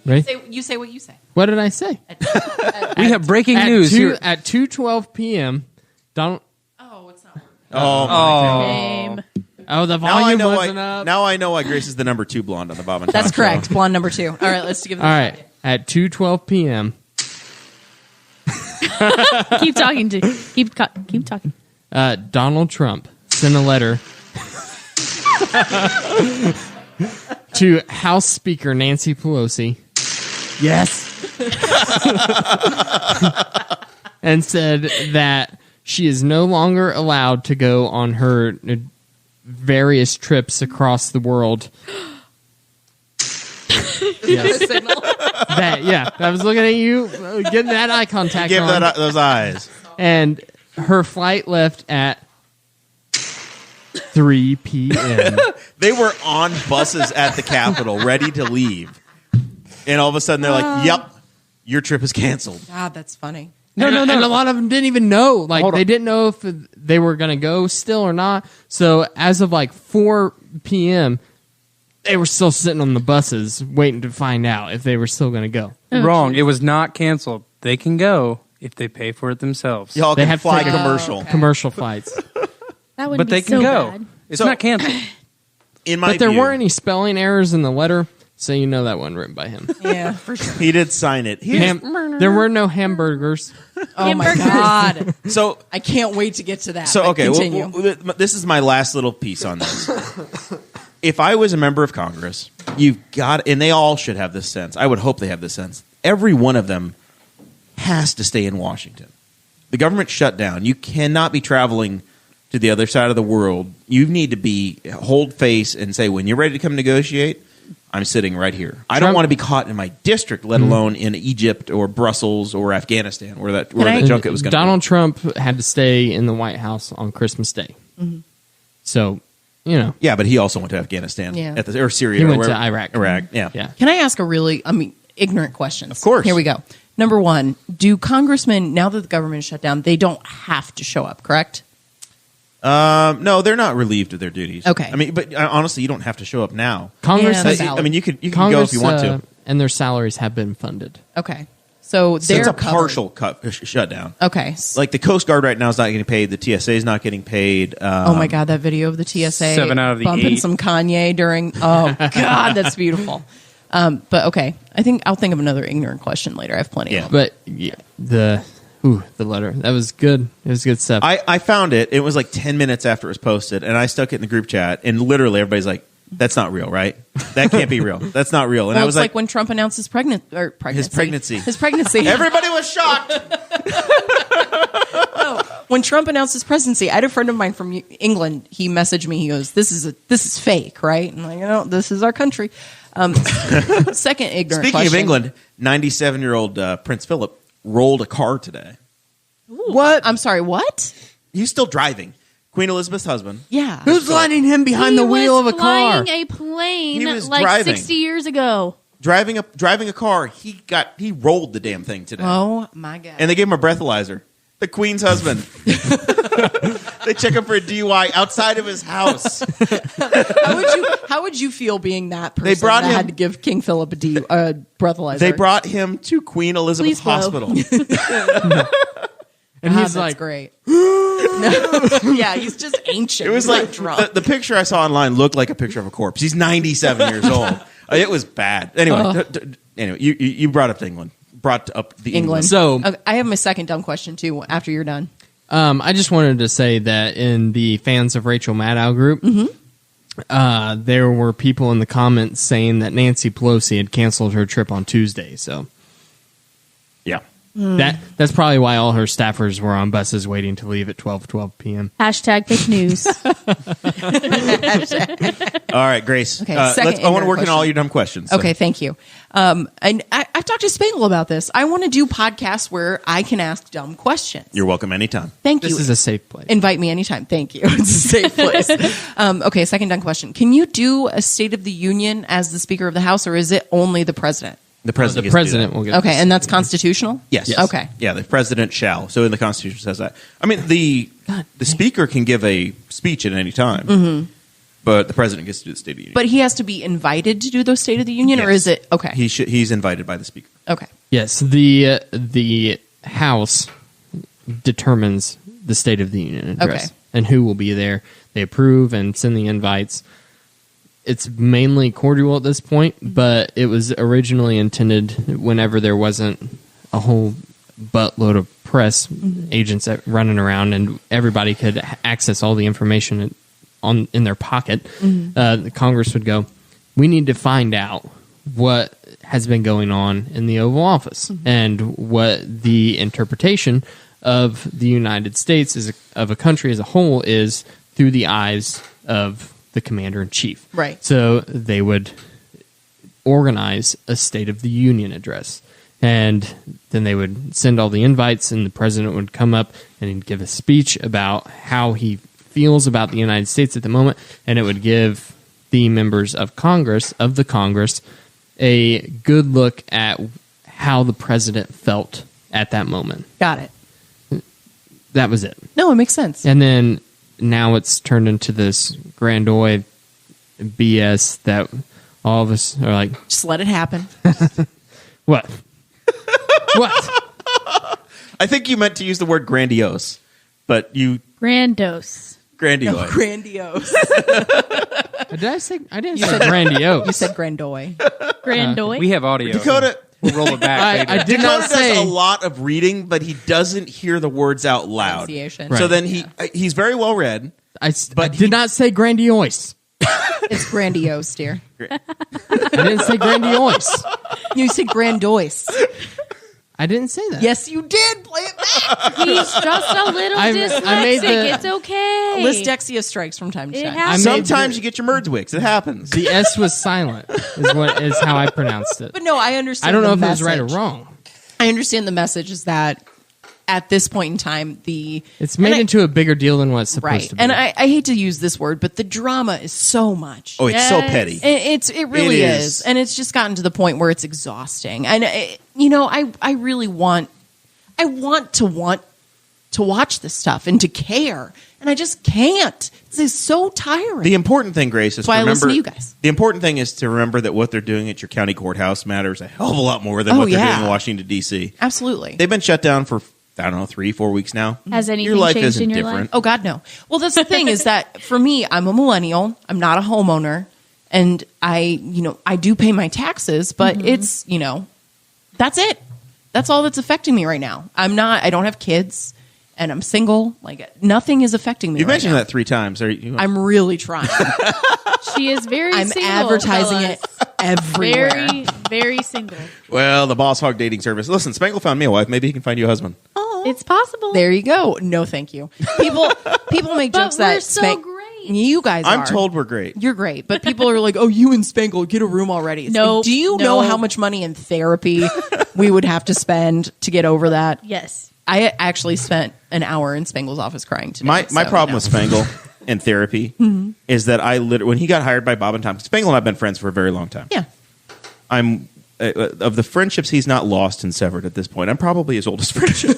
Ready? You say what you say. What did I say? We have breaking At news here. At 2:12 p.m., Donald. Oh, it's not working. Name. Oh, the Now I volume know wasn't up. now I know why Grace is the number 2 blonde on the Bob and Tom That's show. correct. Blonde number 2. All right, let's give it All right, at 2:12 p.m., Keep talking. Keep talking. Donald Trump sent a letter to House Speaker Nancy Pelosi. Yes. And said that she is no longer allowed to go on her various trips across the world. Yes. I was looking at you, getting that eye contact Give on. those eyes. And her flight left at 3 p.m. They were on buses at the Capitol, ready to leave. And all of a sudden, they're like, yep, your trip is canceled. God, that's funny. No. And a lot of them didn't even know. Like, Hold on. they didn't know if they were going to go still or not. So as of like 4 p.m., they were still sitting on the buses waiting to find out if they were still going to go. Wrong. It was not canceled. They can go if they pay for it themselves. Y'all They can have to fly take a commercial. Commercial flights. That would But be they can so go. bad. It's So- not canceled. In my But there view, weren't any spelling errors in the letter, so you know that wasn't written by him. Yeah, for sure. he did sign it. There were no hamburgers. Oh my Hamburgers. God. So I can't wait to get to that. So but okay, continue. this is my last little piece on this. If I was a member of Congress, you've got, and they all should have this sense. I would hope they have this sense. Every one of them has to stay in Washington. The government shut down. You cannot be traveling to the other side of the world. You need to hold face and say, when you're ready to come negotiate, I'm sitting right here. I don't Trump- want to be caught in my district, let alone in Egypt or Brussels or Afghanistan, where the junket was going to be. Donald Trump had to stay in the White House on Christmas Day. So, you know. Yeah, but he also went to Afghanistan Yeah. or Syria. He or went to wherever. Iraq. Iraq, yeah. Yeah. Can I ask a really, ignorant question? Of course. Here we go. Number one, do congressmen, now that the government is shut down, they don't have to show up, correct? No, they're not relieved of their duties. Okay. I mean, but honestly, you don't have to show up now. Congress Yeah, has, that's I mean, you can go Congress, if you want to. and their salaries have been funded. Okay. So So they're it's a covered. partial shutdown. Okay. Like the Coast Guard right now is not getting paid. The TSA is not getting paid. Oh my God, that video of the TSA 7 out of the bumping 8. some Kanye during. Oh God, that's beautiful. But okay, I'll think of another ignorant question later. I have plenty. Yeah. Of them. But yeah, the letter, that was good. It was good stuff. I found it. It was like 10 minutes after it was posted, and I stuck it in the group chat, and literally everybody's like, "That's not real, right? That can't be real. That's not real." And Well, I was it's like when Trump announced his pregnancy. His pregnancy. His pregnancy. everybody was shocked. When Trump announced his presidency, I had a friend of mine from England. He messaged me. He goes, "This is fake, right?" And I'm like, this is our country. Second ignorant Speaking question. of England, 97-year-old Prince Philip rolled a car today. What? I'm sorry. What? He's still driving. Queen Elizabeth's husband. Yeah. Who's letting him behind the wheel of a car? Flying a plane He was like driving. 60 years ago. Driving a car. He rolled the damn thing today. Oh my God. And they gave him a breathalyzer. The Queen's husband. They check him for a DUI outside of his house. How would you feel being that person They brought that him- had to give King Philip a breathalyzer? They brought him to Queen Elizabeth Please blow. Hospital. And he's that's like, great. No. Yeah, he's just ancient. It was He's not like drunk. the picture I saw online looked like a picture of a corpse. He's 97 years old. It was bad. Anyway, anyway, you brought up England. Brought up the England. So- Okay, I have my second dumb question too. After you're done, I just wanted to say that in the fans of Rachel Maddow group, there were people in the comments saying that Nancy Pelosi had canceled her trip on Tuesday. So Yeah. that's probably why all her staffers were on buses waiting to leave at 12 p.m. Hashtag fake news. All right, Grace. Okay, I second want to work ignorant in all question. your dumb questions. So. okay, thank you. And I've talked to Spangle about this. I want to do podcasts where I can ask dumb questions. You're welcome anytime. Thank This you. is a safe place. Invite me anytime. Thank you. It's a safe place. Okay, second dumb question. Can you do a State of the Union as the Speaker of the House, or is it only the president? The president. The gets to do president that. will get Okay, and that's constitutional? Yes. Okay. Yeah, the president shall. So in the Constitution says that. I mean, the speaker can give a speech at any time, but the president gets to do the State of the Union. But he has to be invited to do those State of the Union, or Yes. is it? Okay. He's invited by the speaker. Okay. Yes, the House determines the State of the Union address Okay. and who will be there. They approve and send the invites. It's mainly cordial at this point, but it was originally intended whenever there wasn't a whole buttload of press agents running around and everybody could access all the information in their pocket. The Congress would go, we need to find out what has been going on in the Oval Office and what the interpretation of the United States of a country as a whole is through the eyes of the commander-in-chief. Right. So they would organize a State of the Union address. And then they would send all the invites, and the president would come up and he'd give a speech about how he feels about the United States at the moment, and it would give the members of Congress, a good look at how the president felt at that moment. Got it. That was it. No, it makes sense. And then now it's turned into this grandiose BS that all of us are like, Just let it happen. what? What? I think you meant to use the word grandiose, but you Grandiose. grandiose. Grandiose. Did I say? I didn't say grandiose. You said grandoy. Grandoy. We have audio. Dakota. We'll roll it back. I later. did not Dakota does say. a lot of reading, but he doesn't hear the words out loud. Pronunciation. Right. So then he's very well read. I But did not say grandiose. It's grandiose, dear. I didn't say grandiose. You said grandoise. I didn't say that. Yes, you did. Play it back. He's just a little I made dyslexic. the- It's okay. Lysdexia strikes from time to It time. happens. I made Sometimes you get your Merdwigs. It happens. The S was silent. Is how I pronounced it. But no, I understand. I don't know the if it was right or message. wrong. I understand the message is that at this point in time, It's made and I- into a bigger deal than what it's supposed right. to be. And I hate to use this word, but the drama is so much. Oh, it's so Yes. petty. It really It is. is. And it's just gotten to the point where it's exhausting. And I really want to watch this stuff and to care. And I just can't. It's so tiring. The important thing, Grace, is That's why to I remember. listen to you guys. The important thing is to remember that what they're doing at your county courthouse matters a hell of a lot more than Oh, what they're yeah. doing in Washington, D.C. Absolutely. They've been shut down for, I don't know, 3-4 weeks now. Has anything your life changed isn't in your different. life? Oh, God, no. Well, that's the thing is that for me, I'm a millennial. I'm not a homeowner. And I do pay my taxes, but it's, that's it. That's all that's affecting me right now. I don't have kids and I'm single. Like nothing is affecting me You right mentioned now. that 3 times. I'm really trying. She is very I'm single. advertising fellas. it everywhere. Very, very single. Well, the Boss Hog dating service. Listen, Spangle found me a wife. Maybe he can find you a husband. It's possible. There you go. No, thank you. People make But jokes that we're so great. You guys I'm are. told we're great. You're great, but people are like, "Oh, you and Spangle get a room already." It's No, like, do you know how much money in therapy we would have to spend to get over that? Yes. I actually spent an hour in Spangle's office crying today. My so, problem with Spangle in therapy is that when he got hired by Bob and Tom, Spangle and I have been friends for a very long time. yeah. I'm of the friendships he's not lost and severed at this point. I'm probably his oldest friendship.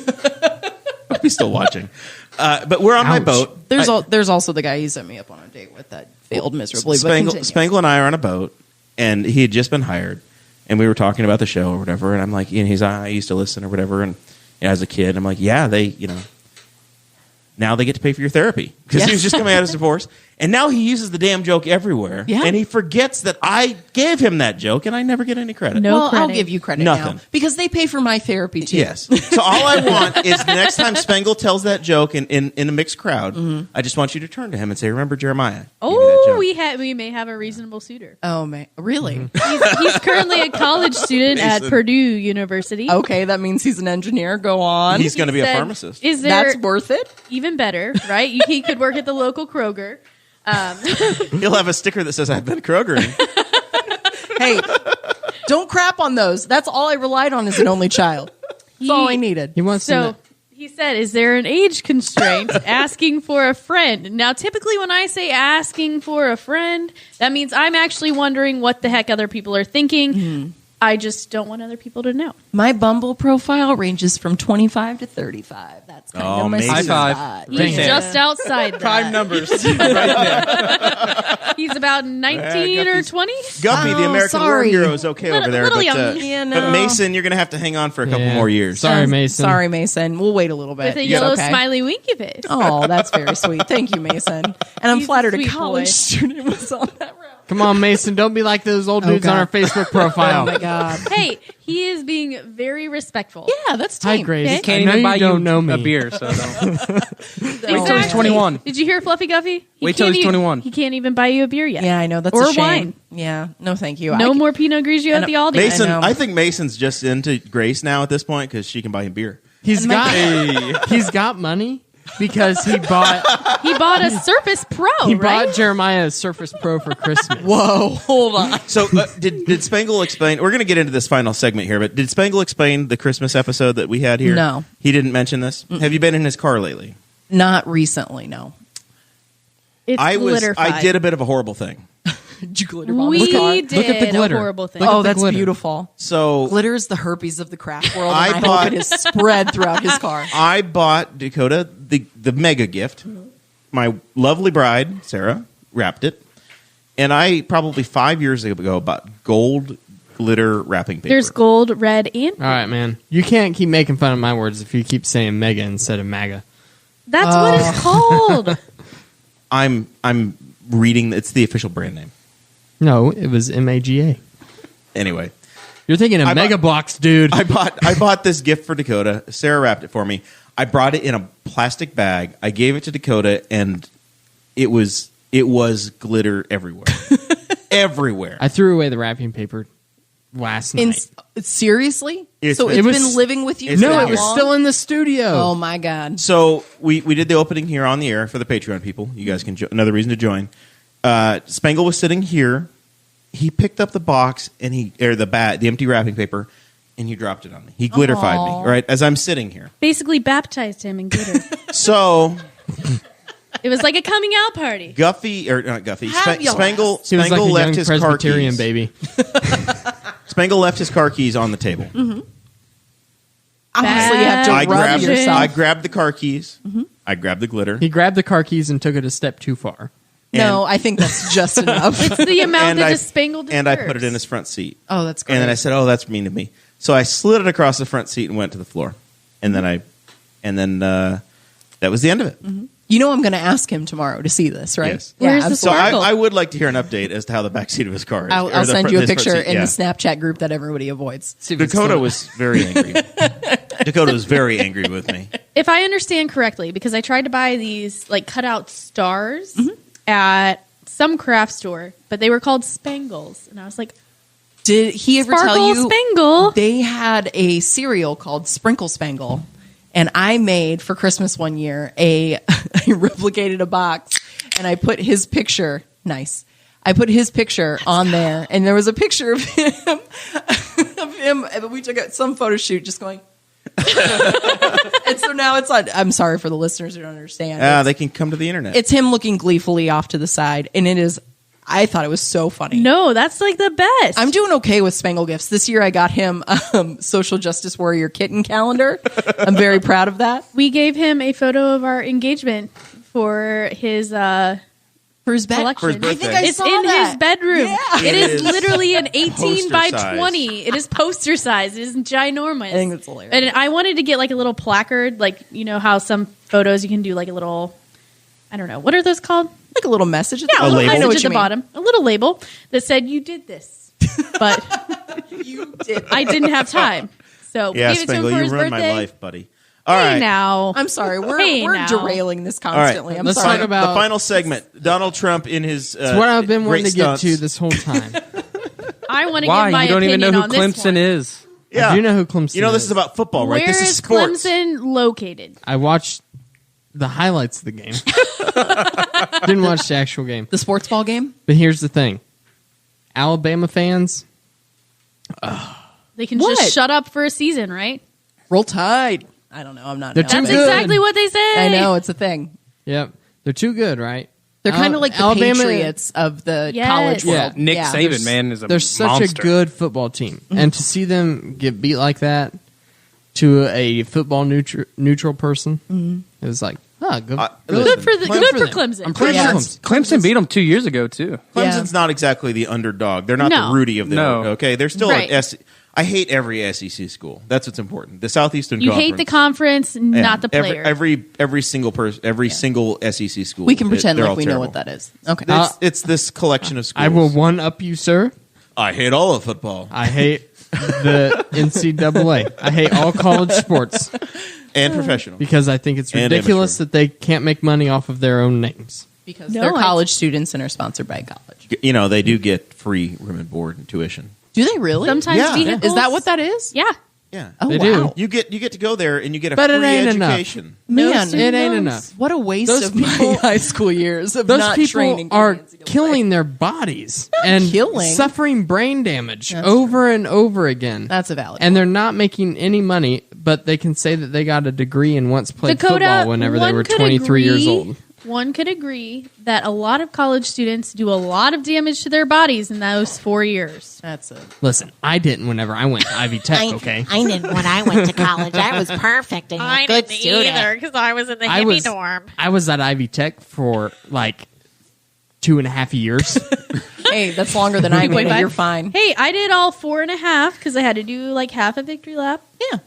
Hope he's still watching. But we're on my Ouch. boat. There's also the guy he set me up on a date with that failed miserably. But continue. Spangle and I are on a boat, and he had just been hired, and we were talking about the show or whatever. And I'm like, I used to listen or whatever. And as a kid, I'm like, yeah, now they get to pay for your therapy because he was just coming out of his divorce. And now he uses the damn joke everywhere. Yeah. And he forgets that I gave him that joke, and I never get any credit. No. well, I'll credit. give you credit Nothing. now because they pay for my therapy too. Yes. So all I want is the next time Spangle tells that joke in a mixed crowd, I just want you to turn to him and say, "Remember Jeremiah?" Give me that joke. we may have a reasonable suitor. Oh man, really? He's currently a college student at Mason. Purdue University. Okay, that means he's an engineer. Go on. He's going to be a Said, pharmacist. Is there That's worth it. even better, right? He could work at the local Kroger. He'll have a sticker that says, "I've been Krogering." Hey, don't crap on those. That's all I relied on as an only child. That's all I needed. He wants to So know. he said, "Is there an age constraint asking for a friend?" Now, typically, when I say asking for a friend, that means I'm actually wondering what the heck other people are thinking. I just don't want other people to know. My Bumble profile ranges from 25 to 35. That's kind Oh, of my Mason. sweet High five. spot. He's Right there. just outside that. 5 numbers. Right there. He's about 19 or 20. Guppy, the Oh, American War sorry. hero, is okay over there, Little but, young. Yeah, but no. Mason, you're going to have to hang on for a couple Yeah. more years. Sorry, Mason. Sorry, Mason. We'll wait a little bit. With a It's yellow okay. smiley winky face. Oh, that's very sweet. Thank you, Mason. And I'm He's a flattered a sweet college boy. student was on that route. Come on, Mason. Don't be like those old dudes on God. our Facebook profile. Oh my God. Hey, he is being very respectful. Yeah, that's Hi, team. Grace. Okay. Can't I know even buy you don't you know me. a beer, so don't. Wait till he's 21. Did you hear Fluffy Guffy? Wait till he's 21. He can't even buy you a beer yet. Yeah, I know. That's Or a shame. wine. Yeah. No, thank you. No more Pinot Grigio and at the Aldi. Mason, I know. I think Mason's just into Grace now at this point because she can buy him beer. He's got money because he bought He bought a Surface Pro, right? bought Jeremiah a Surface Pro for Christmas. Whoa, hold on. So did Spangle explain? We're going to get into this final segment here, but did Spangle explain the Christmas episode that we had here? No. He didn't mention this. Have you been in his car lately? Not recently, no. It's I glitterified. did a bit of a horrible thing. Did you glitter bomb We the car? did Look at the glitter. a horrible thing. Look at Oh, the that's glitter. beautiful. So Glitter is the herpes of the craft world, I and I bought- hope it is spread throughout his car. I bought Dakota the mega gift. My lovely bride, Sarah, wrapped it. And I probably 5 years ago bought gold glitter wrapping paper. There's gold, red, and All right, man. You can't keep making fun of my words if you keep saying mega instead of MAGA. that's what it's called. I'm reading. It's the official brand name. No, it was MAGA. Anyway, You're thinking of I bought- Mega Blocks, dude. I bought this gift for Dakota. Sarah wrapped it for me. I brought it in a plastic bag. I gave it to Dakota, and it was glitter everywhere, everywhere. I threw away the wrapping paper last night. Seriously? It's So been- it's It was- been living with you it's for No, been that it was long? still in the studio. Oh, my God. So we did the opening here on the air for the Patreon people. You guys can another reason to join. Spangle was sitting here. He picked up the box and the empty wrapping paper, and he dropped it on me. He glitterified Aw. me right as I'm sitting here. Basically baptized him in glitter. So It was like a coming out party. Guffy or not Guffy, Fabulous. Spangle he was like a left young his car Presbyterian keys. baby. Spangle left his car keys on the table. Obviously, you have to I rub yourself. I grabbed the car keys. I grabbed the glitter. He grabbed the car keys and took it a step too far. No, I think that's just enough. It's the amount And that I- just spangled And I put it in his front seat. Oh, that's great. And then I said, "Oh, that's mean to me." So I slid it across the front seat and went to the floor. And then that was the end of it. You know I'm going to ask him tomorrow to see this, right? Yes. Yeah, Where's the So absolutely. I would like to hear an update as to how the back seat of his car is. I'll Or the send front- you a his front picture seat, in yeah. the Snapchat group that everybody avoids. See if it's Dakota still- was very angry. Dakota was very angry with me. If I understand correctly, because I tried to buy these like cutout stars at some craft store, but they were called spangles, and I was like, Did he ever Sparkle tell you Spangle. they had a cereal called Sprinkle Spangle? And I made for Christmas one year I replicated a box and I put his picture. Nice. I put his picture on there, and there was a picture of him. And we took some photo shoot, just going. And so now it's on. I'm sorry for the listeners who don't understand. They can come to the internet. It's him looking gleefully off to the side, and it is. I thought it was so funny. No, that's like the best. I'm doing okay with Spangle gifts. This year I got him social justice warrior kitten calendar. I'm very proud of that. We gave him a photo of our engagement for his For his bed. collection. For his birthday. I think I It's saw in that. his bedroom. Yeah. It It is is literally an 18 poster by size. 20. It is poster size. It is ginormous. I think that's hilarious. And I wanted to get like a little placard, like you know how some photos you can do like a little, I don't know, what are those called? Like a little message. At Yeah, the a little label. I know what message you at the mean. bottom, a little label that said you did this, but You did. I didn't have time. So yeah, gave it to him Spangle, for you his ruined birthday. my life, buddy. All Hey right. now, I'm sorry. We're Hey, we're now. derailing this right. constantly. I'm Let's sorry. talk about- The final segment. Donald Trump in his It's what I've been wanting great to get stunts. to this whole time. I want to Why? give my You don't even know opinion who on this Clemson one. is. Yeah. I do know who Clemson You know, this is. is about football, right? Where This is is sports. Clemson located? I watched the highlights of the game. Didn't watch the actual game. The sports ball game. But here's the thing. Alabama fans, They can What? just shut up for a season, right? Roll Tide. I don't know. I'm not. They're an too That's Alabama- good. exactly what they say. I know it's a thing. yep, they're too good, right? They're kind of like the Alabama- Patriots of the Yes. college Yeah. world. Nick Yeah. Saban, man, is a They're such monster. a good football team, and to see them get beat like that to a football neutral person, it was like, oh, good, Good for the Clemson. good for them. Clemson. I'm pretty Yeah. sure Clemson beat them 2 years ago too. Clemson's not exactly the underdog. They're not No. the Rudy of the No. okay. They're still Right. an I hate every SEC school. That's what's important. The Southeastern You Conference. hate the conference, Yeah. not the player. Every single person, every single SEC school. We can pretend they're like all we know terrible. what that is. Okay. It's this collection of schools. I will one up you, sir. I hate all of football I hate the NCAA. I hate all college sports and professional. because I think it's And ridiculous amateur. that they can't make money off of their own names. Because No, they're I- college students and are sponsored by college. You know, they do get free room and board and tuition. Do they really? Sometimes Yeah. vehicles. Is that what that is? Yeah. Yeah. Oh, They wow. do. You get to go there and you get a But it free ain't enough. education. No Man, student It ain't loans. enough. what a waste Those of people- my high school years of Those not people training. are for the NCAA. killing their bodies and killing. suffering brain damage That's over and over again. That's a valid and they're not making any money, but they can say that they got a degree and once played Dakota, football whenever they one were could 23 years agree- old. One could agree that a lot of college students do a lot of damage to their bodies in those 4 years. That's it. Listen, I didn't whenever I went to Ivy Tech, okay? I didn't when I went to college. I was perfect and a good student. because I was in the I hippie was, dorm. I was at Ivy Tech for like 2.5 years. Hey, that's longer than I made it. 2.5. You're fine. Hey, I did all 4.5 because I had to do like half a victory lap, Yeah.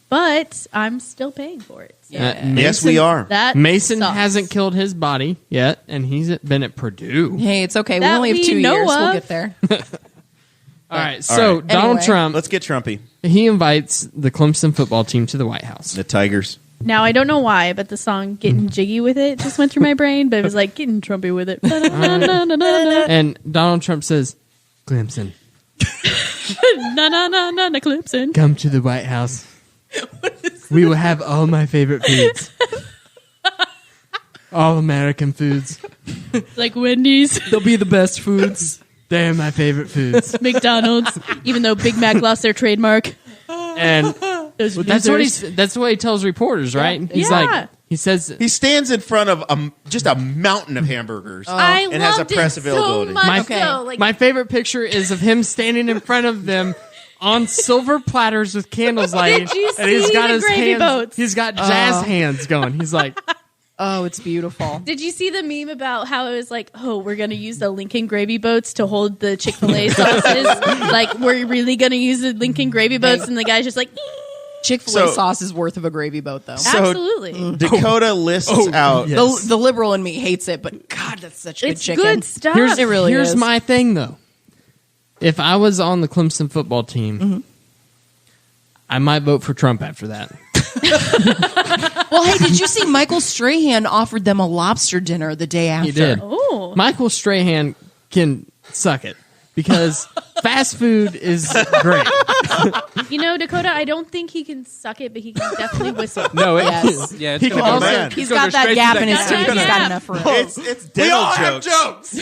but I'm still paying for it. So Yes, we are. that Mason sucks. hasn't killed his body yet, and he's been at Purdue. Hey, it's okay. We That only have we 2 know years. We'll of. get there. All right, so right. Donald Anyway. Trump, Let's get Trumpy. he invites the Clemson football team to the White House. The Tigers. Now I don't know why, but the song "Getting Jiggy with It" just went through my brain. But it was like getting Trumpy with it. Na And Donald Trump says, Clemson, na na na na Clemson. come to the White House. We will have all my favorite foods. All American foods. Like Wendy's, They'll be the best foods. They're my favorite foods. McDonald's, even though Big Mac lost their trademark. And Those that's losers. what he tells reporters, right? He's Yeah. like, he says, He stands in front of just a mountain of hamburgers. I and has a loved press it availability. so much. my, though. Like, my favorite picture is of him standing in front of them on silver platters with candles lighting. Did you And he's see got the his gravy hands. boats? He's got jazz hands going. He's like, Oh, it's beautiful. Did you see the meme about how it was like, oh, we're going to use the Lincoln gravy boats to hold the Chick-fil-A sauces? Like, we're really going to use the Lincoln gravy boats? And the guy's just like, Chick-fil-A sauce is worth of a gravy boat, though. absolutely. Dakota lists out. yes. The liberal in me hates it, but God, that's such good It's chicken. good stuff. Here's my thing, though. If I was on the Clemson football team, I might vote for Trump after that. Well, hey, did you see Michael Strahan offered them a lobster dinner the day after? He did. Oh. Michael Strahan can suck it because fast food is great. You know, Dakota, I don't think he can suck it, but he can definitely whistle. No, Yes. yeah, it's He gonna can go also- bad. He's It's gonna got go that straight gap to in that his gap. teeth. He's got Yeah. enough for it. It's dental jokes.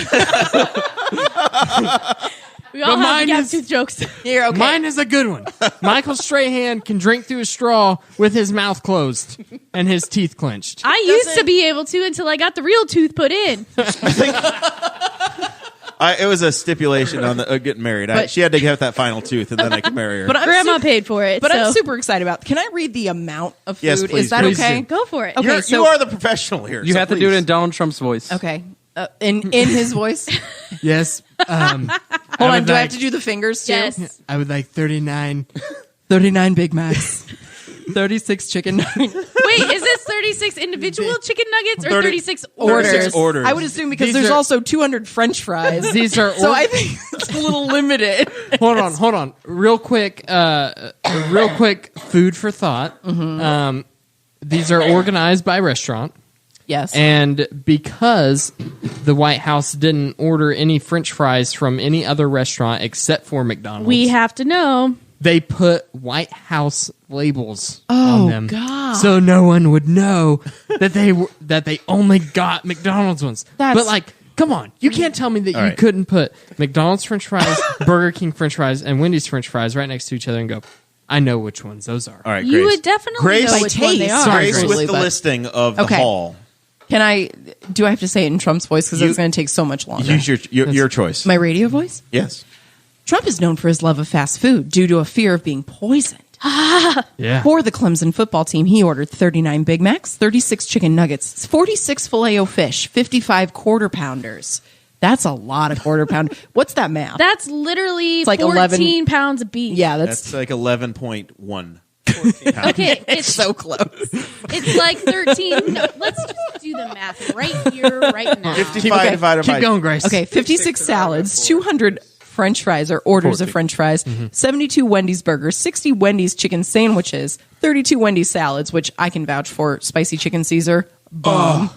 We all But have mine the gap is- tooth jokes. Here, okay. Mine is a good one. Michael Strahan can drink through a straw with his mouth closed and his teeth clenched. I used to be able to until I got the real tooth put in. It was a stipulation on the getting married. She had to get that final tooth, and then I could marry her. But I'm Grandma super, paid for it. but so. I'm super excited about. Can I read the amount of food? Yes, please, is that please okay? do. Go for it. Okay. you are the professional here. You so have to do it please. in Donald Trump's voice. Okay. In his voice. Yes. Hold on. Do I have to do the fingers too? Yes. I would like 39. 39 Big Macs. 36 chicken nuggets. Wait, is this 36 individual chicken nuggets or 36 orders. 36 orders. I would assume because These there's are- also 200 French fries. These are So I think it's a little limited. hold on. Real quick, food for thought. These are organized by restaurant. Yes. And because the White House didn't order any French fries from any other restaurant except for McDonald's, We have to know. they put White House labels on them, God. so no one would know that they only got McDonald's ones. That's- But like, come on, you can't tell me that you right. couldn't put McDonald's French fries, Burger King French fries, and Wendy's French fries right next to each other and go, I know which ones those are. All right, You Grace. would definitely Grace, know by which one they taste. are. Sorry, Grace Grace. with the But- listing of the Okay. hall. Can I? Do I have to say it in Trump's voice because You- it's going to take so much longer? Use your choice. My radio voice. Yes. Trump is known for his love of fast food due to a fear of being poisoned. Yeah. For the Clemson football team, he ordered 39 Big Macs, 36 chicken nuggets, 46 Filet-O-Fish, 55 quarter pounders. That's a lot of quarter pound. What's that math? That's literally like 14 11 pounds of beef. Yeah, That's like 11.1. Okay, it's so close. it's like 13. No, let's just do the math right here, right now. 55 divided by Keep going, Grace. Okay, 56 salads, 200 French fries or orders of French fries, 72 Wendy's burgers, 60 Wendy's chicken sandwiches, 32 Wendy's salads, which I can vouch for, spicy chicken Caesar, bomb,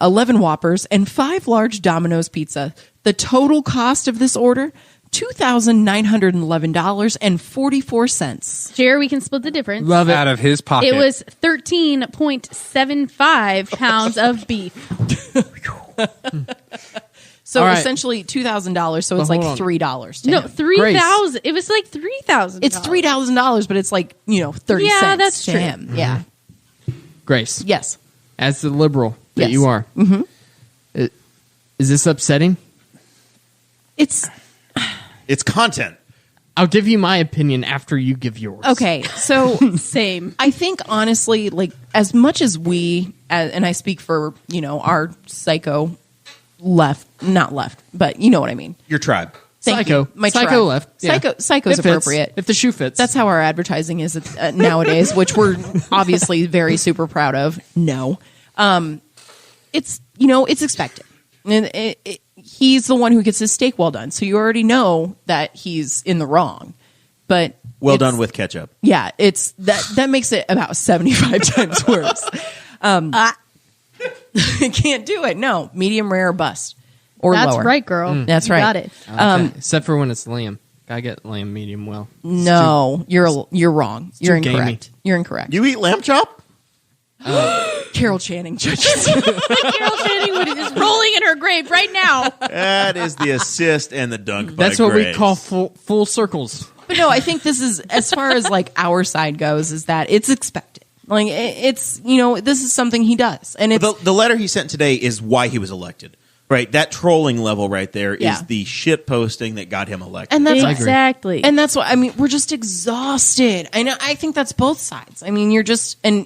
11 Whoppers, and 5 large Domino's pizza. The total cost of this order, $2,911.44. Jared, we can split the difference. Love it. Out of his pocket. It was 13.75 pounds of beef. So All right. essentially $2,000. So it's But like hold on. $3 to No, him. 3,000. It was like 3,000. It's $3,000, but it's like 30 Yeah, cents that's to true. him. Yeah. Grace, Yes. as the liberal that Yes. you are, is this upsetting? It's It's content. I'll give you my opinion after you give yours. okay. So Same. I think honestly, like as much as we, and I speak for our psycho left, not left, but you know what I mean. Your tribe. Thank Psycho. you. My Psycho tribe. left. Yeah. Psycho's It fits. appropriate. If the shoe fits. That's how our advertising is nowadays, which we're obviously very super proud of. No, it's it's expected, and he's the one who gets his steak well done, so you already know that he's in the wrong. But Well it's- done with ketchup. Yeah, it's that makes it about 75 times worse. Can't do it. No, medium rare or bust or That's lower. right, girl. That's You right. Got it. Okay. Except for when it's lamb. Gotta get lamb medium well. No, you're wrong. You're too incorrect. gamey. You're incorrect. You eat lamb chop? Carol Channing judges. Carol Channing is rolling in her grave right now. That is the assist and the dunk. by That's what we Grace. call full circles. But no, I think this is as far as like our side goes, is that it's expected. Like it's this is something he does, and it's The letter he sent today is why he was elected. Right, that trolling level right there is Yeah. the shit posting that got him elected. And that's Exactly. And that's what I mean. We're just exhausted. I think that's both sides. I mean, you're just and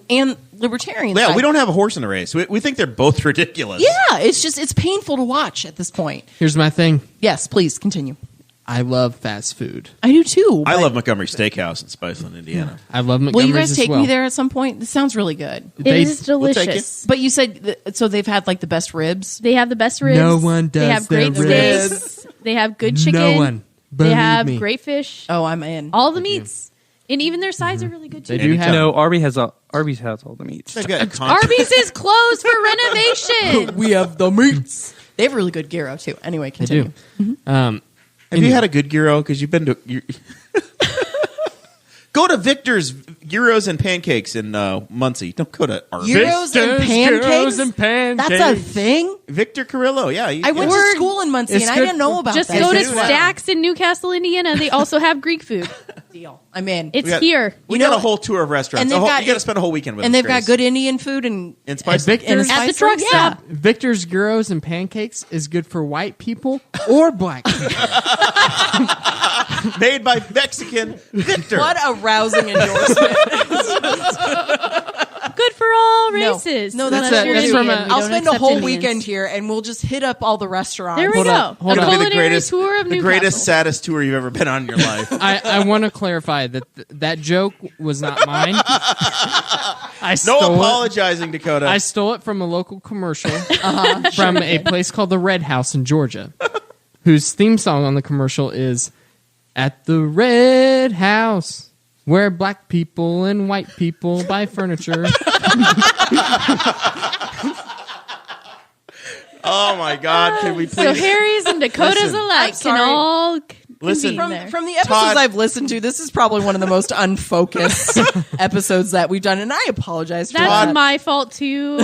libertarians. yeah, we don't have a horse in the race. We think they're both ridiculous. Yeah, it's painful to watch at this point. Here's my thing. Yes, please continue. I love fast food. I do too. I but- love Montgomery Steakhouse in Spiceland, Indiana. I love Will McDonald's you guys as take well. me there at some point? This sounds really good. It They- is we'll take delicious. But you said so they've had like the best ribs. They have the best ribs. No one does They have their great ribs. steaks. They have good chicken. No one. They Believe have me. great fish. Oh, I'm in. All the meats. And even their sides are really good too. They do have. No, Arby's has all the meats. They've got con- Arby's is closed for renovation. We have the meats. They have really good gyro too. Anyway, They continue. do. Have you had a good gyro? Because you've been to... Go to Victor's Gyros and Pancakes in Muncie. Don't go to Arby's. Gyros and pancakes? Gyros and pancakes. That's a thing. Victor Carrillo, yeah. I went to school in Muncie It's and I good didn't know about Just that. go to They do have- Stacks in Newcastle, Indiana. They also have Greek food. Deal. I'm in. It's We got- here. We You got know- a whole tour of restaurants. and they've got- You got to spend a whole weekend with and us, they've got Grace. good Indian food and In Spiceland. Victor's- At the truck Yeah. stop. Victor's Gyros and Pancakes is good for white people or black people. Made by Mexican Victor. What a rousing endorsement. Good for all races. No, that's Unless it. you're That's Indian. from a- We I'll don't spend a accept whole Indians. weekend here and we'll just hit up all the restaurants. There we Hold go. on, hold A on. It'll be the culinary greatest, tour of the Newcastle. greatest, saddest tour you've ever been on in your life. I want to clarify that that joke was not mine. I No stole it. apologizing, Dakota. I stole it from a local commercial from a place called the Red House in Georgia, whose theme song on the commercial is "At the Red House, where black people and white people buy furniture." Oh my God! Can we please? So Harry's and Dakota's Listen, alike I'm can sorry. all Listen, convene there. From the episodes Todd- I've listened to, this is probably one of the most unfocused episodes that we've done, and I apologize for That's that. my fault too.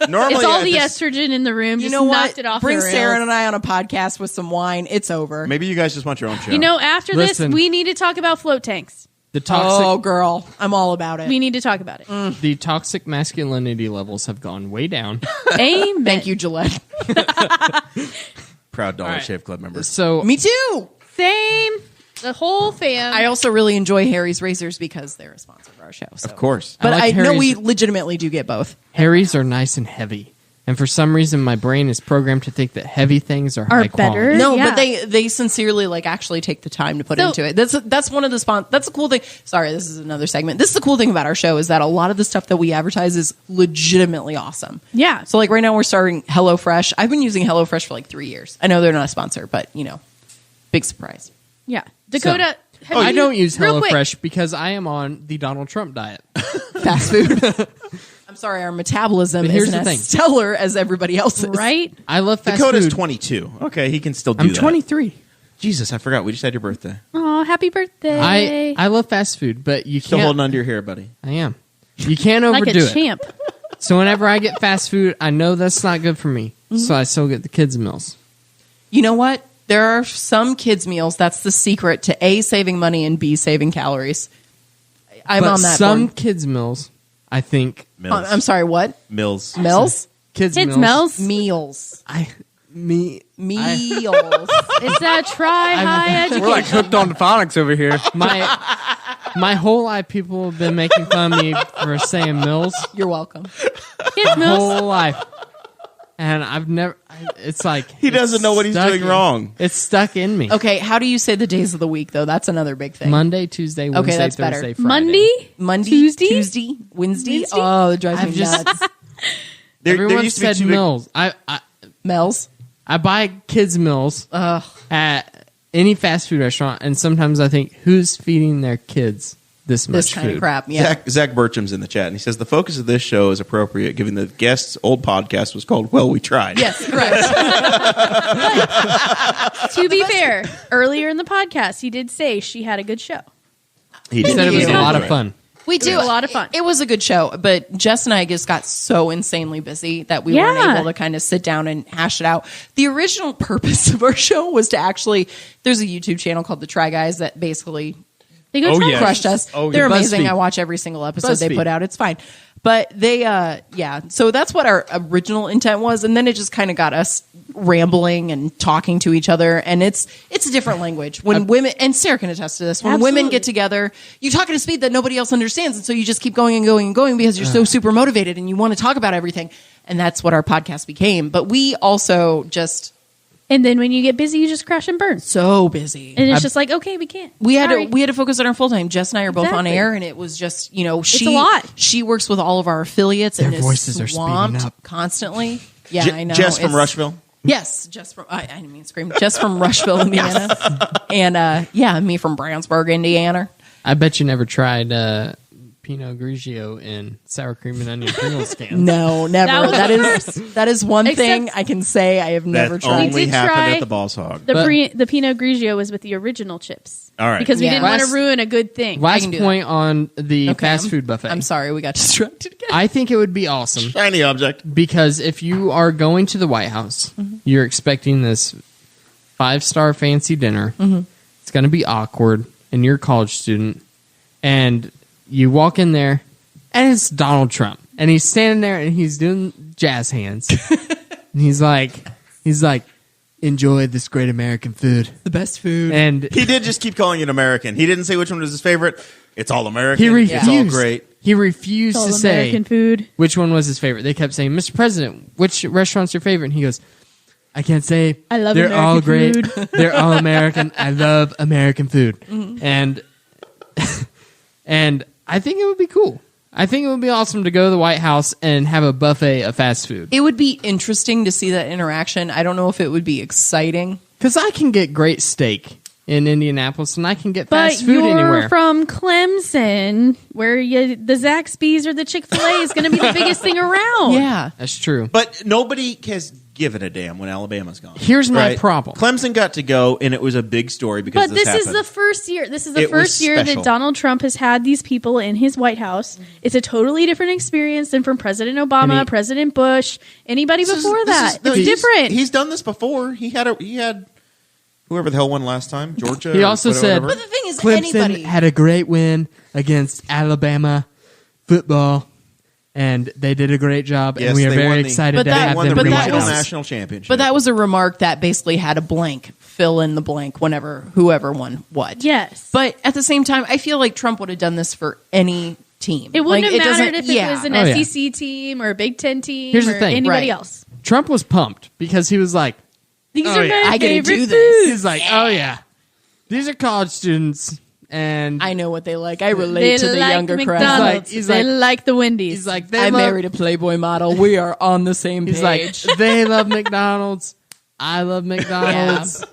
normally It's all at the this- estrogen in the room. You Just know knocked what? it off Bring the rails. Sarah and I on a podcast with some wine. It's over. Maybe you guys just want your own show. You know, after Listen. this, we need to talk about float tanks. The toxic, Oh, girl. I'm all about it. We need to talk about it. the toxic masculinity levels have gone way down. Amen. Thank you, Gillette. proud Dollar All right. Shave Club members. So Me too. Same. The whole fam. I also really enjoy Harry's Razors because they're a sponsor of our show. So. Of course. But I I, like know Harry's- we legitimately do get both. Harry's are nice and heavy, and for some reason, my brain is programmed to think that heavy things are high better. quality. No, Yeah. but they sincerely actually take the time to put So- into it. That's one of the that's the cool thing. Sorry, this is another segment. This is the cool thing about our show is that a lot of the stuff that we advertise is legitimately awesome. Yeah. So right now we're starting HelloFresh. I've been using HelloFresh for 3 years. I know they're not a sponsor, but big surprise. yeah. Dakota. have I you- don't use real quick, HelloFresh because I am on the Donald Trump diet. Fast food. I'm sorry, our metabolism But here's isn't the as thing. stellar as everybody else's. Right? I love fast Dakota's food. 22. Okay, he can still do I'm that. 23. Jesus, I forgot. We just had your birthday. Oh, happy birthday. I love fast food, but you Still can't. holding on to your hair, buddy. I am. You can't like overdo a it. champ. So whenever I get fast food, I know that's not good for me. Mm-hmm. So I still get the kids' meals. You know what? There are some kids' meals. That's the secret to A, saving money, and B, saving calories. I'm but on that some board. kids' meals, I think Mills. I'm sorry, what? Mills. Mills? kids' Kids' meals. meals. Meals. Meals. Meals. It's that try-high education. We're like hooked on phonics over here. My whole life, people have been making fun of me for saying mills. You're welcome. Kids' meals. Whole life. And I've never. It's like He doesn't know what he's stuck doing in- wrong. It's stuck in me. Okay, how do you say the days of the week, though? That's another big thing. Monday, Tuesday, Wednesday, that's better. Thursday, Friday. Monday? Monday, Tuesday? Wednesday? Wednesday? Oh, it drives I've me just- nuts. There Everyone used to be said two big- mills. Mel's. I buy kids' meals Ugh. at any fast food restaurant, and sometimes I think, who's feeding their kids this much This kind food? of crap. Yeah. Zach Bertram's in the chat, and he says the focus of this show is appropriate, given the guest's old podcast was called "Well, We Tried." Yes, correct. To be fair, earlier in the podcast, he did say she had a good show. he He did. said it was a Yeah. lot of fun. We do was a lot of fun. It was a good show, but Jess and I just got so insanely busy that we Yeah. weren't able to kind of sit down and hash it out. The original purpose of our show was to actually. There's a YouTube channel called The Try Guys that basically They go Oh, try yeah. crushed us. Oh, They're yeah. amazing. BuzzFeed. I watch every single episode they BuzzFeed. put out. It's fine. But they, so that's what our original intent was, and then it just kind of got us rambling and talking to each other, and it's a different language when women, and Sarah can attest to this, when women get together, you talk at a speed that nobody else understands, and so you just keep going and going and going because you're so super motivated and you want to talk about everything, and that's what our podcast became. But we also just... And then when you get busy, you just crash and burn. So busy. And it's just like, okay, we can't. We had to focus on our full time. Jess and I are both on air, and it was just, it's a lot. She works with all of our affiliates and Their voices are swamped speeding up constantly. Yeah, I know. Jess from Rushville. Yes, Jess from I didn't mean to scream. Jess from Rushville, Indiana, and me from Brownsburg, Indiana. I bet you never tried Pinot Grigio in sour cream and onion Pringles cans. No, never. That is one Except thing I can say I have never That tried. only did happened try at the Boss Hog. The Pinot Grigio was with the original chips. All right. Because we didn't want to Last- ruin a good thing. Last can do point on the Okay, fast food buffet. I'm sorry, we got distracted again. I think it would be awesome Shiny object. because if you are going to the White House, you're expecting this 5-star fancy dinner. It's going to be awkward, and you're a college student, and you walk in there, and it's Donald Trump, and he's standing there, and he's doing jazz hands, and he's like, enjoy this great American food, The best food. and He did just keep calling it American. He didn't say which one was his favorite. It's all American. he refused. It's all great. He refused All to say American food. which one was his favorite. They kept saying, "Mr. President, which restaurant's your favorite?" And he goes, "I can't say. I love They're all American great. food." They're all American. I love American food." And and I think it would be cool. I think it would be awesome to go to the White House and have a buffet of fast food. It would be interesting to see that interaction. I don't know if it would be exciting. Because I can get great steak in Indianapolis, and I can get But fast food you're anywhere. from Clemson, where the Zaxby's or the Chick-fil-A is going to be the biggest thing around. Yeah. That's true. But nobody has given a damn when Alabama's gone. Here's my Right? problem. Clemson got to go, and it was a big story because But this is happened. the first year. This is the It was first year special. that Donald Trump has had these people in his White House. It's a totally different experience than from President Obama, And he- President Bush, anybody This is- before this that. is- no, It's he's- different. He's done this before. He had whoever the hell won last time, Georgia. He or also said, whatever. But the thing is, Clemson anybody. had a great win against Alabama football, and they did a great job, Yes, and we are they very won the- excited But to that- have won them the in the that White regional was- House. national championship. But that was a remark that basically had a blank, fill in the blank whenever whoever won what. yes. But at the same time, I feel like Trump would have done this for any team. it wouldn't Like, have doesn't- mattered if yeah. it was an Oh, yeah. SEC team or a Big Ten team Here's the or thing. anybody Right. else. Trump was pumped because he was like, These Oh, are yeah. my I get to favorite do this. foods. he's like, oh yeah, these are college students, and I know what they like. I relate They to the like younger crowd. McDonald's. He's they like- like the Wendy's. he's like, they I love, married a Playboy model. We are on the same he's page. like, they love McDonald's. I love McDonald's.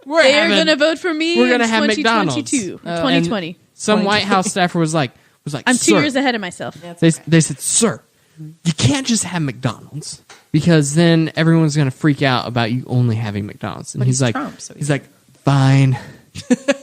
We're They're having- going to vote for me. we're gonna in have 2022, McDonald's. 2020. Some White House staffer was like, I'm 2 "Sir," years ahead of myself. They said, "Sir, you can't just have McDonald's because then everyone's going to freak out about you only having McDonald's." And But he's he's like, Trump, so he's like, "Fine,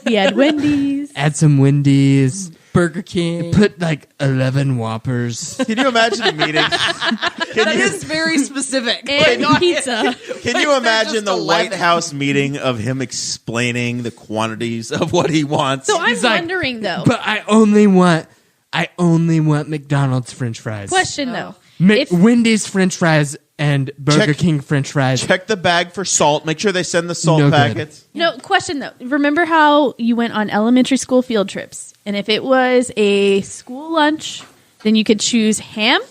He had Wendy's. add some Wendy's, Burger King. put like 11 Whoppers." Can you imagine a meeting? That is very specific. And pizza. Can you imagine just the White 11. House meeting of him explaining the quantities of what he wants? So I'm He's like, wondering, though. But I only want McDonald's French fries. Question, though. If- Wendy's French fries and Burger Check- King French fries. Check the bag for salt. Make sure they send the salt No good. packets. No, question, though. Remember how you went on elementary school field trips? And if it was a school lunch, then you could choose ham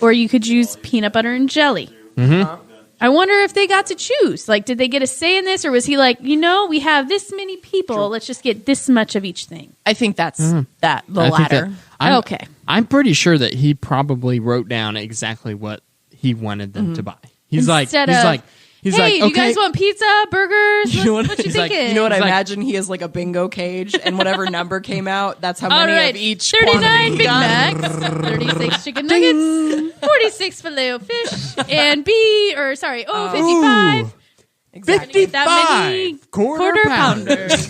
or you could choose peanut butter and jelly. Mm-hmm. I wonder if they got to choose. Like, did they get a say in this, or was he like, we have this many people, let's just get this much of each thing? I think that's the I think latter. Okay. I'm pretty sure that he probably wrote down exactly what he wanted them to buy. He's Instead like, of, okay. Hey, do you guys want pizza, burgers? You know What, what- you he's like, thinking? You know what I He's like- imagine? He has like a bingo cage, and whatever number came out, that's how All many right, of each 39 quantity he Big got. Macs, 36 chicken nuggets, 46 filet o fish, and 55. Ooh, Exactly. That many 55 quarter pounders.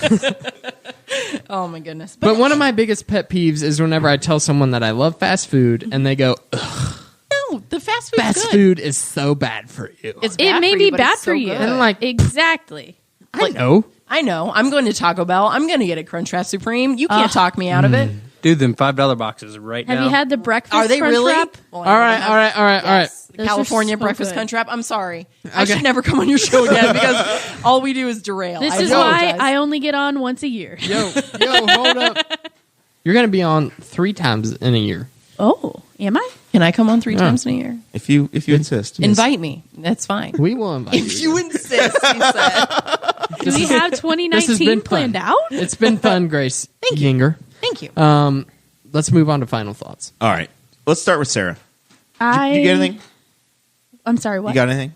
Oh my goodness. But one of my biggest pet peeves is whenever I tell someone that I love fast food and they go, "Ugh, no, the fast food. fast food is so bad for you." It's It bad may for be you, but bad it's for so you. good. And I'm like, Exactly. I know. I know. I'm going to Taco Bell. I'm going to get a Crunchwrap Supreme. You can't talk me out of it. Dude, them $5 boxes right now. Have you had the breakfast? Are they Crunch really? Wrap? Well, All right. The Those are California so breakfast good. crunch wrap. I'm sorry. I should never come on your show again because all we do is derail. This I is why apologize. I only get on once a year. Yo, hold up. You're going to be on 3 times in a year. Oh, am I? Can I come on 3 times in a year? If you insist. Invite me. That's fine. We will invite If you insist, he said. Do we have This has 2019 been planned fun. out? It's been fun, Grace. Thank you. Yinger. Thank you. Let's move on to final thoughts. All right. Let's start with Sarah. I You get anything? I'm sorry. What? You got anything?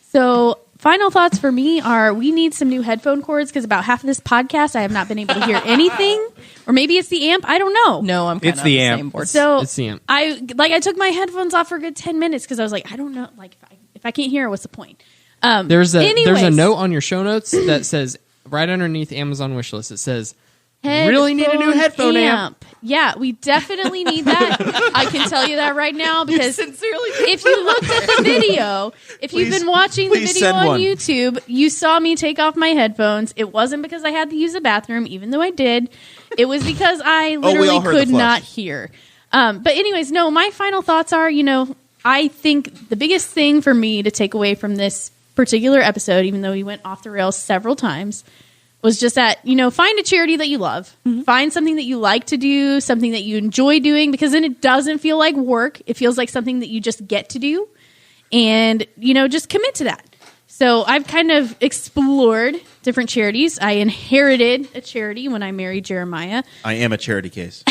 So, final thoughts for me are: we need some new headphone cords because about half of this podcast I have not been able to hear anything, or maybe it's the amp. I don't know. No, I'm kind It's of the on amp. same board. So It's the amp. I took my headphones off for a good 10 minutes because I was like, I don't know, like if I can't hear, what's the point? There's a anyways. note on your show notes that says right underneath Amazon wishlist. It says really need a new headphone amp. Yeah, we definitely need that. I can tell you that right now because Sincerely. if you looked at the video, if you've been watching the please video send on one. YouTube, you saw me take off my headphones. It wasn't because I had to use the bathroom, even though I did. It was because I all literally heard the could flush. not hear. But anyways, no, my final thoughts are, I think the biggest thing for me to take away from this particular episode, even though we went off the rails several times, was just that, find a charity that you love. Find something that you like to do, something that you enjoy doing, because then it doesn't feel like work. It feels like something that you just get to do. And, just commit to that. So I've kind of explored different charities. I inherited a charity when I married Jeremiah. I am a charity case.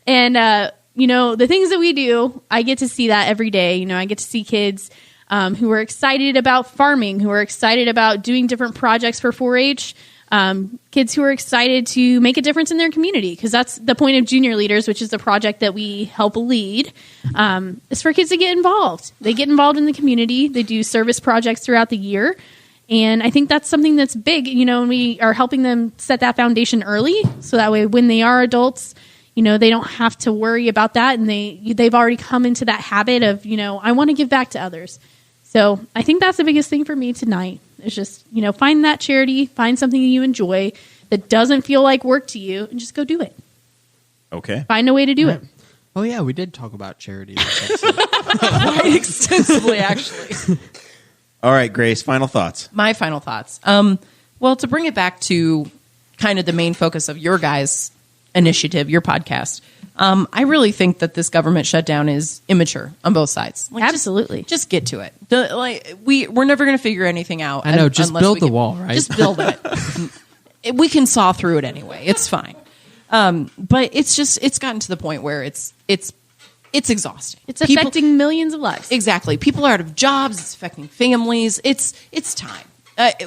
And, the things that we do, I get to see that every day. I get to see kids who are excited about farming, who are excited about doing different projects for 4-H, kids who are excited to make a difference in their community, because that's the point of Junior Leaders, which is the project that we help lead, is for kids to get involved. They get involved in the community. They do service projects throughout the year. And I think that's something that's big, and we are helping them set that foundation early, so that way when they are adults, they don't have to worry about that, and they've already come into that habit of, I want to give back to others. So I think that's the biggest thing for me tonight is just, find that charity, find something that you enjoy that doesn't feel like work to you, and just go do it. Okay. Find a way to do it. Oh yeah, we did talk about charity. Quite extensively, actually. All right, Grace, final thoughts. My final thoughts. Well, to bring it back to kind of the main focus of your guys' initiative, your podcast, I really think that this government shutdown is immature on both sides. Absolutely. Just get to it. We're never going to figure anything out. I know, just unless build we the get- wall, right? Just build it. We can saw through it anyway. It's fine. But it's gotten to the point where it's exhausting. It's affecting millions of lives. Exactly. People are out of jobs. It's affecting families. It's time.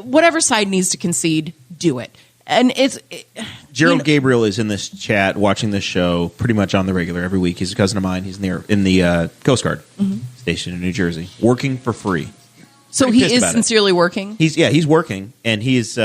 Whatever side needs to concede, do it. And Gerald Gabriel is in this chat watching this show pretty much on the regular every week. He's a cousin of mine. He's in the Coast Guard station in New Jersey, working for free. So Pretty he pissed is about it. sincerely working. He's working, and he's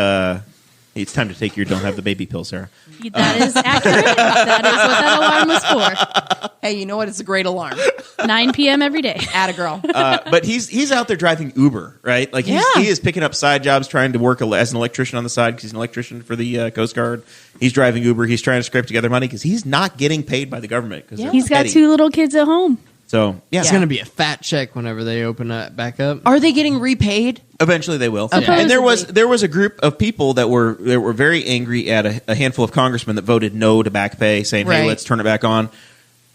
it's time to take your don't have the baby pill, Sarah. That is accurate. That is what that alarm was for. Hey, you know what? It's a great alarm. 9 p.m. every day. Atta girl. But he's out there driving Uber, right? Like he is picking up side jobs, trying to work as an electrician on the side because he's an electrician for the Coast Guard. He's driving Uber. He's trying to scrape together money because he's not getting paid by the government. He's got 2 little kids at home. So yeah, It's going to be a fat check whenever they open it back up. Are they getting repaid? eventually they will. Okay. And there was a group of people that were very angry at a handful of congressmen that voted no to back pay, saying, "Hey, Right. let's turn it back on."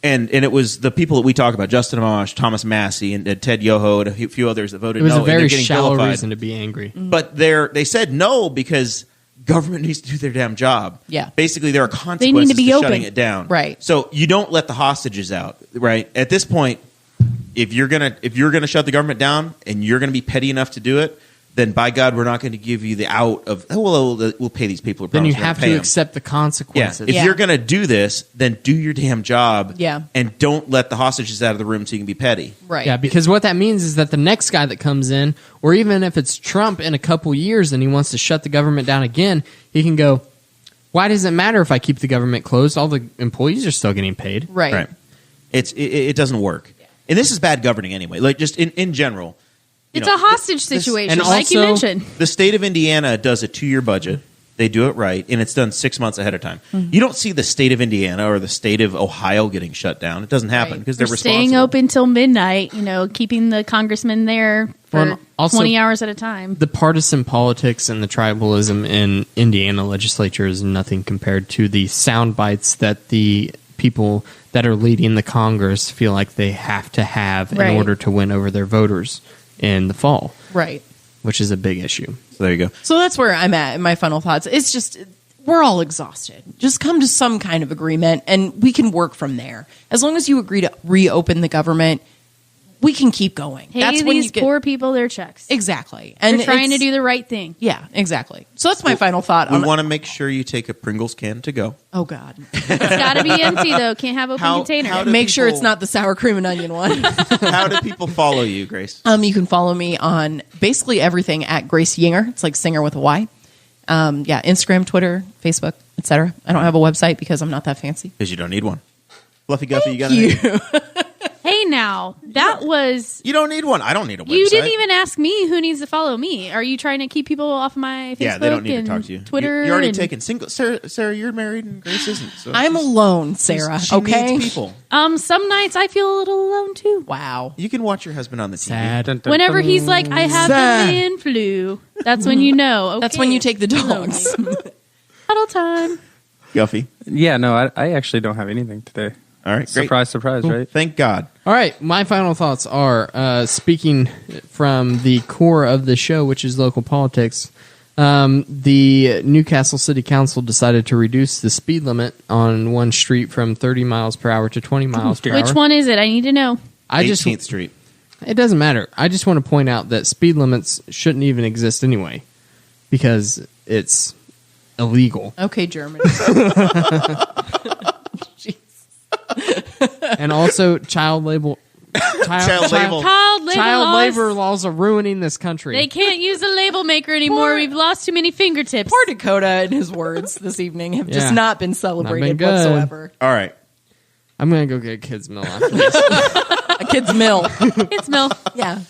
And it was the people that we talk about, Justin Amash, Thomas Massey, and Ted Yoho, and a few others that voted It was no. a and they're very getting shallow vilified. reason to be angry. But they said no because government needs to do their damn job. Yeah. Basically, there are They consequences need to be shutting open. it down. Right. So you don't let the hostages out. Right. At this point, if you're gonna shut the government down and you're gonna be petty enough to do it, then by God, we're not going to give you the out of, we'll pay these people. Then you We're gonna have pay to them. accept the Yeah. consequences. If you're going to do this, then do your damn job. Yeah. And don't let the hostages out of the room so you can be petty. Right. Yeah, because what that means is that the next guy that comes in, or even if it's Trump in a couple years and he wants to shut the government down again, he can go, why does it matter if I keep the government closed? All the employees are still getting paid. Right. Right. It doesn't work. And this is bad governing anyway. Like just in general, It's a hostage situation, and like you also- mentioned. The state of Indiana does a 2-year budget. They do it right, and it's done 6 months ahead of time. You don't see the state of Indiana or the state of Ohio getting shut down. It doesn't happen because they're We're responsible. staying open till midnight, keeping the congressman there for Well, also- 20 hours at a time. The partisan politics and the tribalism in Indiana legislature is nothing compared to the sound bites that the people that are leading the Congress feel like they have to have in Right. order to win over their voters in the fall, Right. which is a big issue. So there you go. So that's where I'm at in my final thoughts. It's just, we're all exhausted. Just come to some kind of agreement and we can work from there. As long as you agree to reopen the government, we can keep going. Pay That's when these you get poor people their checks. exactly. They're And trying to it's- do the right thing. Yeah, exactly. So that's my final thought. We on want to make sure you take a Pringles can to go. Oh God. It's got to be empty, though. Can't have open container. how do Make sure people- it's not the sour cream and onion one. How do people follow you, Grace? You can follow me on basically everything at Grace Yinger. It's like singer with a Y. Instagram, Twitter, Facebook, etc. I don't have a website because I'm not that fancy. Because you don't need one. Fluffy Guffy, you got You. anything? Hey, now, that was... You don't need one. I don't need a website. You didn't even ask me who needs to follow me. Are you trying to keep people off my Facebook Yeah, they don't need to and talk to you. Twitter? You're already and- taken. Single, Sarah, you're married and Grace isn't. So I'm alone, Sarah. She Okay. needs people. Some nights I feel a little alone, too. Wow. You can watch your husband on the TV. Sad. Dun, dun, Whenever dun. he's like, I have Sad. the man flu, that's when you know. Okay, That's when you take the it's dogs. lonely. Huddle time. Guffy. Yeah, no, I actually don't have anything today. All right, great. Surprise, surprise, right? Thank God. All right, my final thoughts are speaking from the core of the show, which is local politics. The Newcastle City Council decided to reduce the speed limit on one street from 30 miles per hour to 20 miles per hour. Which one is it? I need to know. I just 18th Street. It doesn't matter. I just want to point out that speed limits shouldn't even exist anyway because it's illegal. Okay, Germany. And also child labor Child label. Child labor laws. laws are ruining this country. They can't use a label maker anymore. We've lost too many fingertips. Poor Dakota and his words this evening have Yeah. just not been celebrated good. whatsoever. All right. I'm going to go get a kid's meal after this. A kid's mill. It's Mel. Yeah.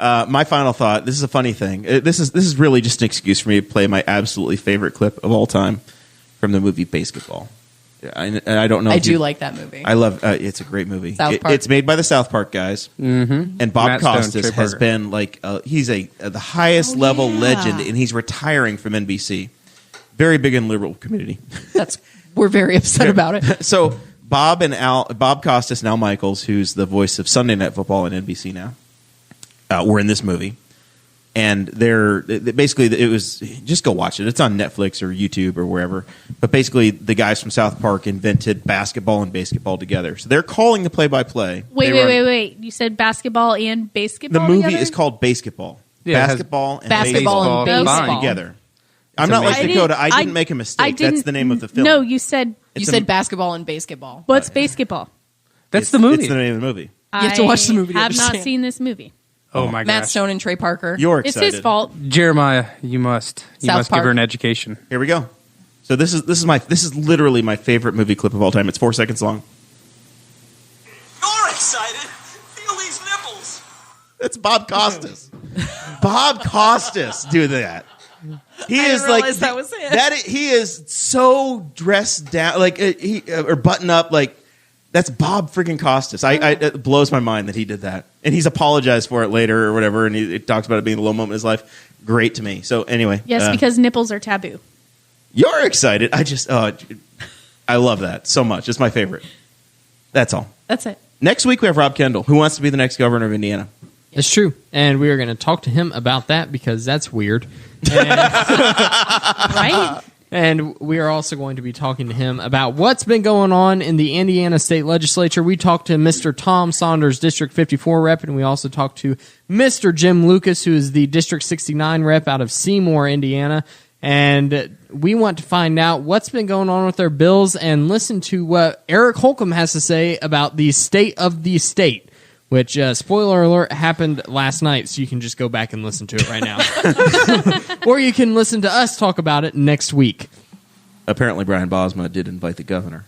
My final thought. This is a funny thing. This is really just an excuse for me to play my absolutely favorite clip of all time from the movie Basketball. I don't know. I if do you- like that movie. I love. It's a great movie. South Park. It's made by the South Park guys, and Bob Matt Stone, Costas Trey has Parker. been like he's the highest level legend, and he's retiring from NBC. Very big in liberal community. We're very upset about it. So Bob Costas and Al Michaels, who's the voice of Sunday Night Football on NBC now, were in this movie. And basically, it was just go watch it. It's on Netflix or YouTube or wherever. But basically, the guys from South Park invented basketball and basketball together. So they're calling the play-by-play. Wait. You said basketball and The basketball movie together? is called Basketball. Yeah, it has Basketball and Basketball and Baseball baseball. combined. together. I'm not like amazing. Dakota. I I didn't make a I mistake. didn't- That's the name of the film. No, you said... You It's said a- basketball and basketball. What's basketball? That's the movie. It's the name of the movie. You have to watch the movie to I have not understand. seen this movie. Oh my Matt gosh. Stone and Trey Parker. You're It's excited. his fault. Jeremiah, you must South give her Park. an education. Here we go. So this is literally my favorite movie clip of all time. It's 4 seconds long. You're excited. Feel these nipples. It's Bob Costas. Bob Costas do that. He is didn't like realize that was it. He is so dressed down, like or button up, like that's Bob freaking Costas. It blows my mind that he did that, and he's apologized for it later or whatever, and he talks about it being a low moment in his life. Great to me. So anyway, Yes, because nipples are taboo. you're excited. I love that so much. It's my favorite. That's all. That's it. Next week we have Rob Kendall, who wants to be the next governor of Indiana. It's true. And we are going to talk to him about that because that's weird. Right? And we are also going to be talking to him about what's been going on in the Indiana State Legislature. We talked to Mr. Tom Saunders, District 54 rep, and we also talked to Mr. Jim Lucas, who is the District 69 rep out of Seymour, Indiana. And we want to find out what's been going on with their bills and listen to what Eric Holcomb has to say about the state of the state, which, spoiler alert, happened last night, so you can just go back and listen to it right now. Or you can listen to us talk about it next week. Apparently, Brian Bosma did invite the governor.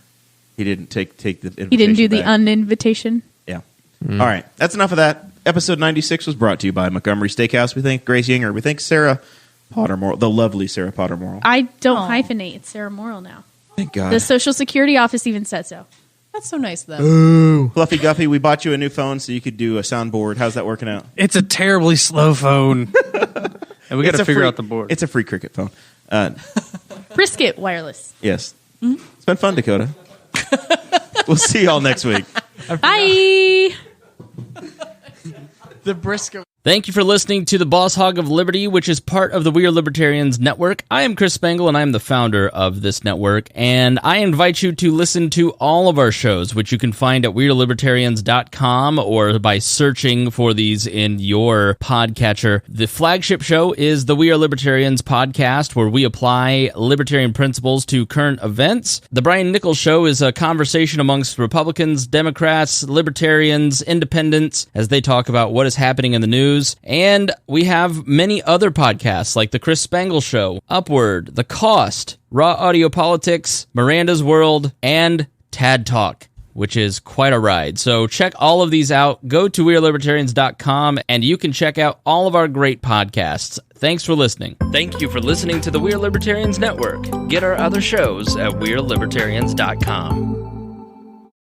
He didn't take the invitation He didn't do the back. uninvitation. Yeah. All right. That's enough of that. Episode 96 was brought to you by Montgomery Steakhouse. We thank Grace Yinger. We thank Sara Morrell, the lovely Sara Morrell. I don't hyphenate. It's Sara Morrell now. Thank God. The Social Security office even said so. That's so nice of them. Fluffy Guffy, we bought you a new phone so you could do a soundboard. How's that working out? It's a terribly slow phone. And we got to figure out the board. It's a free Cricket phone. Brisket wireless. Yes. It's been fun, Dakota. We'll see y'all next week. Bye. The brisket. Thank you for listening to the Boss Hog of Liberty, which is part of the We Are Libertarians Network. I am Chris Spangle, and I am the founder of this network, and I invite you to listen to all of our shows, which you can find at WeAreLibertarians.com or by searching for these in your podcatcher. The flagship show is the We Are Libertarians podcast, where we apply libertarian principles to current events. The Brian Nichols Show is a conversation amongst Republicans, Democrats, Libertarians, Independents, as they talk about what is happening in the news. And we have many other podcasts like The Chris Spangle Show, Upward, The Cost, Raw Audio Politics, Miranda's World, and Tad Talk, which is quite a ride. So check all of these out. Go to WeAreLibertarians.com and you can check out all of our great podcasts. Thanks for listening. Thank you for listening to the We Are Libertarians Network. Get our other shows at WeAreLibertarians.com.